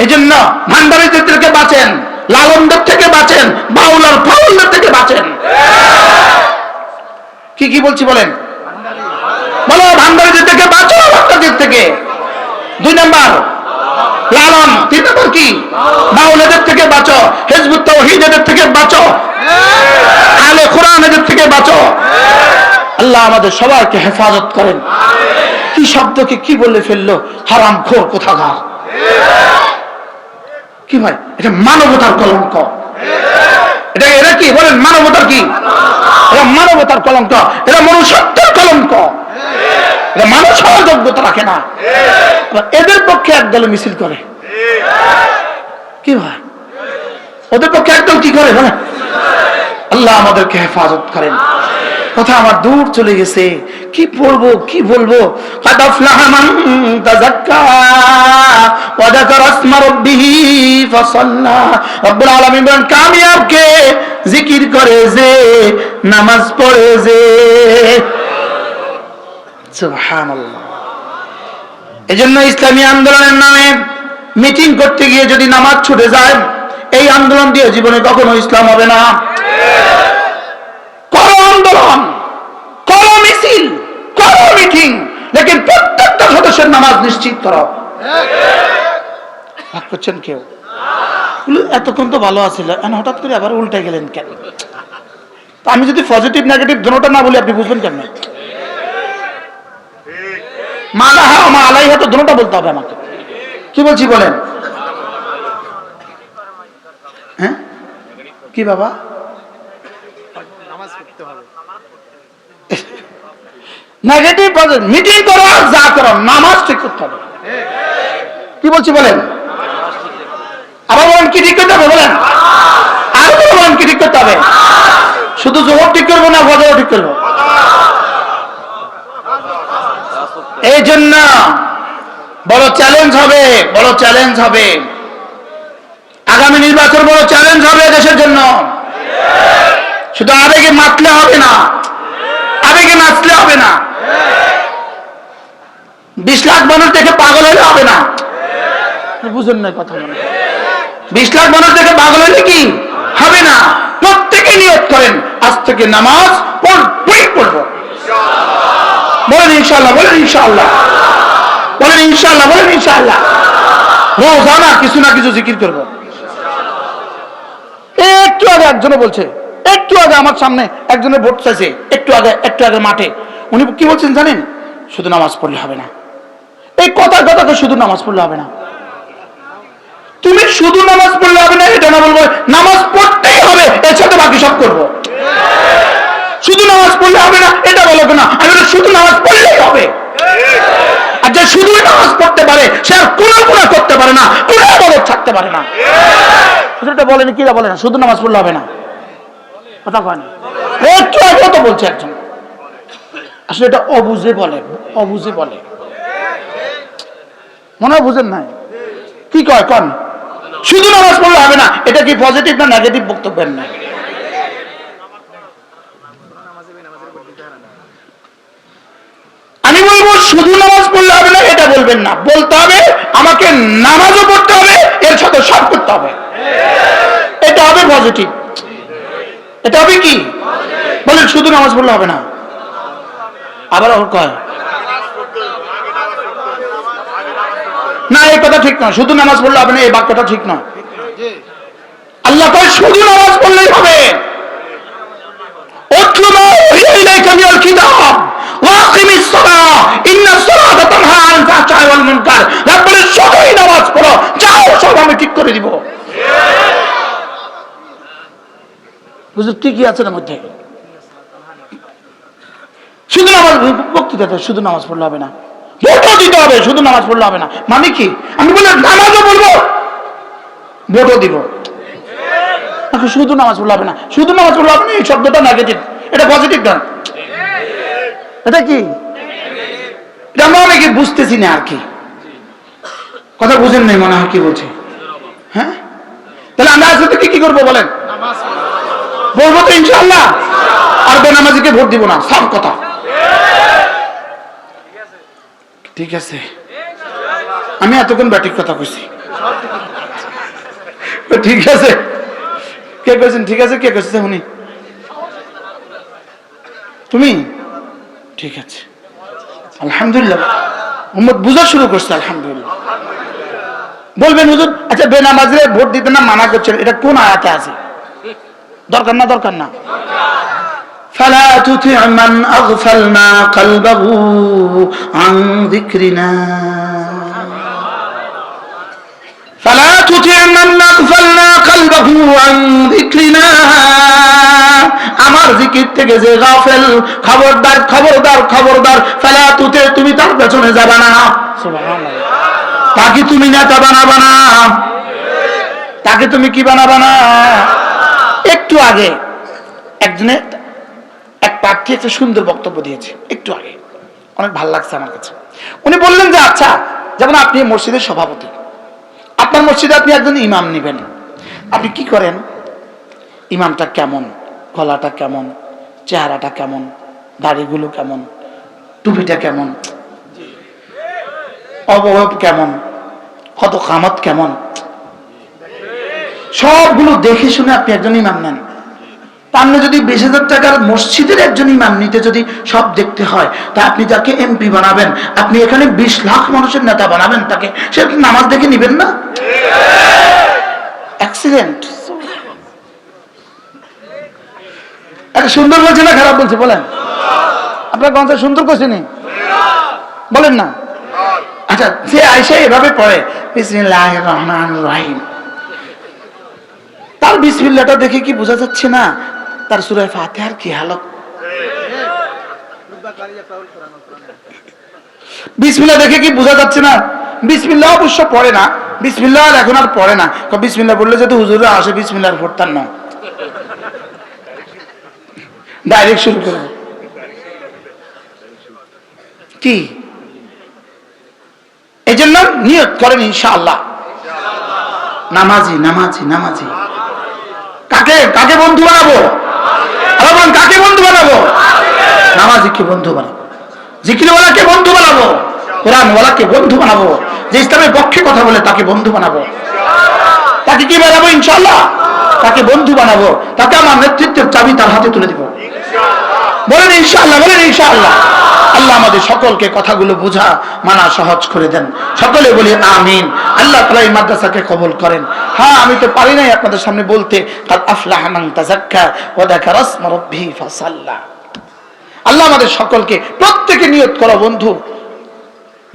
এজন্য ভান্ডারীদের থেকে বাঁচেন, লালনদের থেকে বাঁচেন, বাউলার ফাউলদের থেকে বাঁচেন। কি কি বলছি বলেন? বলো, ভান্ডারীদের থেকে বাঁচো, ভান্ডারীদের থেকে। 2 নম্বর লালন, 3 নম্বর কি? বাউলাদের থেকে বাঁচো, হিজবুত তাওহীদের থেকে বাঁচো, আহলে কোরআনের থেকে বাঁচো। আল্লাহ আমাদের সবাইকে হেফাজত করেন। কি শব্দকে কি বলে ফেললো, হারামখোর কোথাকার। কি ভাই, এটা মানবতার কলঙ্ক। এটা কি বলেন? মানবতার কি? এটা মানবতার কলঙ্ক, এটা মনুষ্যত্বের কলঙ্ক, এটা মানুষ হওয়ার যোগ্যতা রাখে না। এদের পক্ষে একদল মিছিল করে। কি ভাই, ওদের পক্ষে একদল কি করে বলেন? আল্লাহ আমাদেরকে হেফাজত করেন। কথা আমার দূর চলে গেছে, কি পড়বো কি বলবো। কাদ আফলাহা মান তাযাক্কা ওয়া যাকারা ইসমা রাব্বিহি ফাসাল্লা। রব্বুল আলামিন বলেন, কামিয়াব কে? জিকির করে যে, নামাজ পড়ে যে। সুবহানাল্লাহ। এজন্য ইসলামী আন্দোলনের নামে মিটিং করতে গিয়ে যদি নামাজ ছুটে যায়, এই আন্দোলন দিয়ে জীবনে কখনো ইসলাম হবে না। করো আন্দোলন, করো মিছিল, করো মিটিং, লেকিন প্রত্যেকটা সদস্যের নামাজ নিশ্চিত করো। ভাগ করছেন কেউ? এতক্ষণ তো ভালো আছিল, হঠাৎ করে আবার উল্টে গেলেন কেন? আমি যদি পজিটিভ নেগেটিভ দুটোটা না বলি আপনি বুঝবেন কেন? মালাহা মা আলাইহা তো দুটোটা বলতে হবে আমাকে। কি বলছি বলেন? হ্যাঁ কি বাবা? নেগেটিভ মিটিং করো আর যা করো, নামাজ ঠিক করতে হবে। কি বলছি বলেন? আবার বলেন কি ঠিক করতে হবে বলেন? আর বলেন কি ঠিক করতে হবে? শুধু জোহর ঠিক করবো না ফজর ঠিক করবো? এই জন্য বড় চ্যালেঞ্জ হবে, বড় চ্যালেঞ্জ হবে আগামী নির্বাচন, বড় চ্যালেঞ্জ হবে দেশের জন্য। শুধু আবেগে মাতলে হবে না, আবেগে নাচলে হবে না। 20 লাখ মানুষ দেখে পাগল হলে হবে না। বুঝেন না কথা? 20 লাখ মানুষ দেখে পাগল হলে কি হবে না। প্রত্যেকে নিয়ত করেন আজ থেকে নামাজ পড়বই পড়বো। বলেন ইনশাআল্লাহ, বলেন ইনশাআল্লাহ, বলেন ইনশাআল্লাহ, বলেন ইনশাআল্লাহ। রোজানা কিছু না কিছু জিকির করবো। একটু আগে একজনে বলছে, একটু আগে আমার সামনে একজনের ভোট চাইছে, একটু আগে মাঠে উনি কি বলছেন জানেন? শুধু নামাজ পড়লে হবে না। এই কথাকে শুধু নামাজ পড়লে হবে না। তুমি শুধু নামাজ পড়লে হবে না এটা না, বলবো নামাজ পড়তেই হবে, এর সাথে বাকি সব করবো। শুধু নামাজ পড়লে হবে না এটা বলো না, আমি শুধু নামাজ পড়লেই হবে। আর যে শুধু নামাজ পড়তে পারে সে আর কোনো গুনাহ করতে পারে না, কোনো ইবাদত ছাড়তে পারে না। এটা বলেন কি বলে না, শুধু নামাজ পড়লে হবে না। কথা কয় না? একটু আগে তো বলছে একজন, আসলে এটা অবুঝে বলে, অবুঝে বলে, মনে হয় বুঝেন নাই। কি কয় কন? শুধু নামাজ পড়লে হবে না, এটা কি পজিটিভ না নেগেটিভ বক্তব্যের না? আমি বলবো শুধু নামাজ পড়লে হবে না এটা বলবেন না, বলতে হবে আমাকে নামাজও পড়তে হবে, এর সাথে সব করতে হবে। এটা হবে পজিটিভ। এটা হবে কি বলেন? শুধু নামাজ পড়লে হবে না। আবার কয় না, এই কথা ঠিক নয়। শুধু নামাজ পড়লে হবে না, এই বাক্যটা ঠিক নয়। আল্লাহ কয় শুধু নামাজ পড়লেই হবে। উতলু মা উহিয়া ইলাইকা মিনাল কিতাব ওয়া আকিমিস সালাহ ইন্নাস সালাতা তানহা আনিল ফাহশাই ওয়াল মুনকার। রাব্বুল শুধুই নামাজ পড়ো, যাও সব আমি ঠিক করে দিব। বুঝুন কি আছে এর মধ্যে? শুধু নামাজ বক্তৃতা, শুধু নামাজ পড়লে হবে না, ভোটও দিতে হবে, শুধু নামাজ পড়লে হবে না। মানে কি? আমি বলি নামাজও পড়বো, ভোটও দিব, শুধু নামাজ পড়লে হবে না। শুধু নামাজ পড়লে হবে না, এই শব্দটা নেগেটিভ, এটা পজিটিভ না। এটা কি? এটা আমরা অনেকে বুঝতেছি না আর কি। কথা বুঝেন নাই মনে হয় কি বলছে। হ্যাঁ, তাহলে আমরা আজকে কি করবো বলেন? বলবো তো ইনশাআল্লাহ। আর বেনামাজিকে ভোট দিব না, সব কথা ঠিক আছে। আমি এতক্ষণ ব্যাটিক কথা কইছি, ঠিক আছে। কে কইছেন ঠিক আছে? কে কইছে উনি? তুমি? ঠিক আছে, আলহামদুলিল্লাহ। উম্মত বুঝা শুরু করছে, আলহামদুলিল্লাহ। বলবেন হুজুর আচ্ছা বেনামাজিরে ভোট দিতে না মানা করছেন, এটা কোন আয়াতে আছে? দরকার না, দরকার না। فلا تطع من أغفلنا قلبه عن ذكرنا فلا تطع من أغفلنا قلبه عن ذكرنا। আমার জিকির থেকে যে গাফেল, খবরদার খবরদার খবরদার। ফালা তুতে, তুমি তার পেছনে যাবা না। সুবহানাল্লাহ। তাকে তুমি নেতা বানাবা না, তাকে তুমি কি বানাবা না। একটু আগে একজনে এক প্রার্থী একটা সুন্দর বক্তব্য দিয়েছে, একটু আগে অনেক ভালো লাগছে আমার কাছে। উনি বললেন যে আচ্ছা, যেমন আপনি মসজিদের সভাপতি, আপনার মসজিদে আপনি একজন ইমাম নেবেন, আপনি কি করেন? ইমামটা কেমন, গলাটা কেমন, চেহারাটা কেমন, দাড়িগুলো কেমন, টুপিটা কেমন, অবয়ব কেমন, কত কামত কেমন, সবগুলো দেখে শুনে আপনি একজন ইমাম নেন। আপনি যদি 20,000 টাকার মসজিদের একজন ইমাম নিতে যদি সব দেখতে হয়, তা আপনি যাকে এমপি বানাবেন, আপনি এখানে 20 লাখ মানুষের নেতা বানাবেন, তাকে সে নামাজ দেখে নিবেন না? এক্সিলেন্ট। একটা সুন্দর বলছে না খারাপ বলছে বলেন? আপনার গঞ্জ সুন্দর করছে নি বলেন না? আচ্ছা, সে আয়সা এভাবে পড়ে বিসমিল্লাহির রহমানির রহিম, তার বিসমিল্লাহটা দেখে কি বোঝা যাচ্ছে না তার সূরা ফাতিহার কি হালত? বিসমিল্লাহ দেখে কি বোঝা যাচ্ছে না? বিসমিল্লাহ অবশ্য পড়ে না, বিসমিল্লাহ এখন আর পড়ে না। বিসমিল্লাহ বললে যদি হুজুরে আসে বিসমিল্লাহ পড়তাম না, ডাইরেক্ট শুরু করবো কি? এই জন্য নিয়ত করেন ইনশাআল্লাহ। নামাজি নামাজি নামাজি কাকে কাকে বন্ধু বানাবো? কাকে বন্ধু বানাবো? নামাজিকে বন্ধু বানাবো, জিকিরওয়ালাকে বন্ধু বানাবো, কোরআনওয়ালাকে বন্ধু বানাবো, যে ইসলামের পক্ষে কথা বলে তাকে বন্ধু বানাবো। তাকে কি বানাবো? ইনশাআল্লাহ তাকে বন্ধু বানাবো, তাকে আমার নেতৃত্বের চাবি তার হাতে তুলে দিব। বলেন ইনশাআল্লাহ, বলেন ইনশাআল্লাহ। আল্লাহ আমাদের সকলকে কথাগুলো বোঝা মানা সহজ করে দেন, সকলে বলি আমিন। আল্লাহ তাআলা এই মাদ্রাসাকে কবুল করেন। হ্যাঁ, আমি তো পারি নাই আপনাদের সামনে বলতে, কাদ আফলাহা মান তাযাক্কা ওয়া যাকারা ইসমা রাব্বিহি ফাসাল্লা। আল্লাহ আমাদের সকলকে, প্রত্যেকে নিয়ত করো বন্ধু,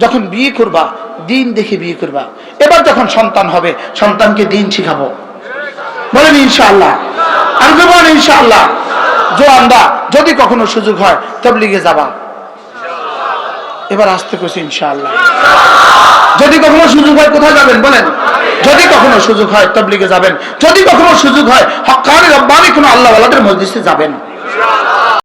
যখন বিয়ে করবা দিন দেখে বিয়ে করবা। এবার যখন সন্তান হবে সন্তানকে দিন শিখাবো। বলেন ইনশাআল্লাহ, আর বলেন ইনশাআল্লাহ। জোয়ানরা যদি কখনো সুযোগ হয় তাবলীগে যাবা। এবার আসতে কইছি ইনশাআল্লাহ। যদি কখনো সুযোগ হয় কোথায় যাবেন বলেন? যদি কখনো সুযোগ হয় তাবলীগে যাবেন, যদি কখনো সুযোগ হয় হক্কানি রব্বানি কোনো আল্লাহওয়ালাদের মজলিসে যাবেন।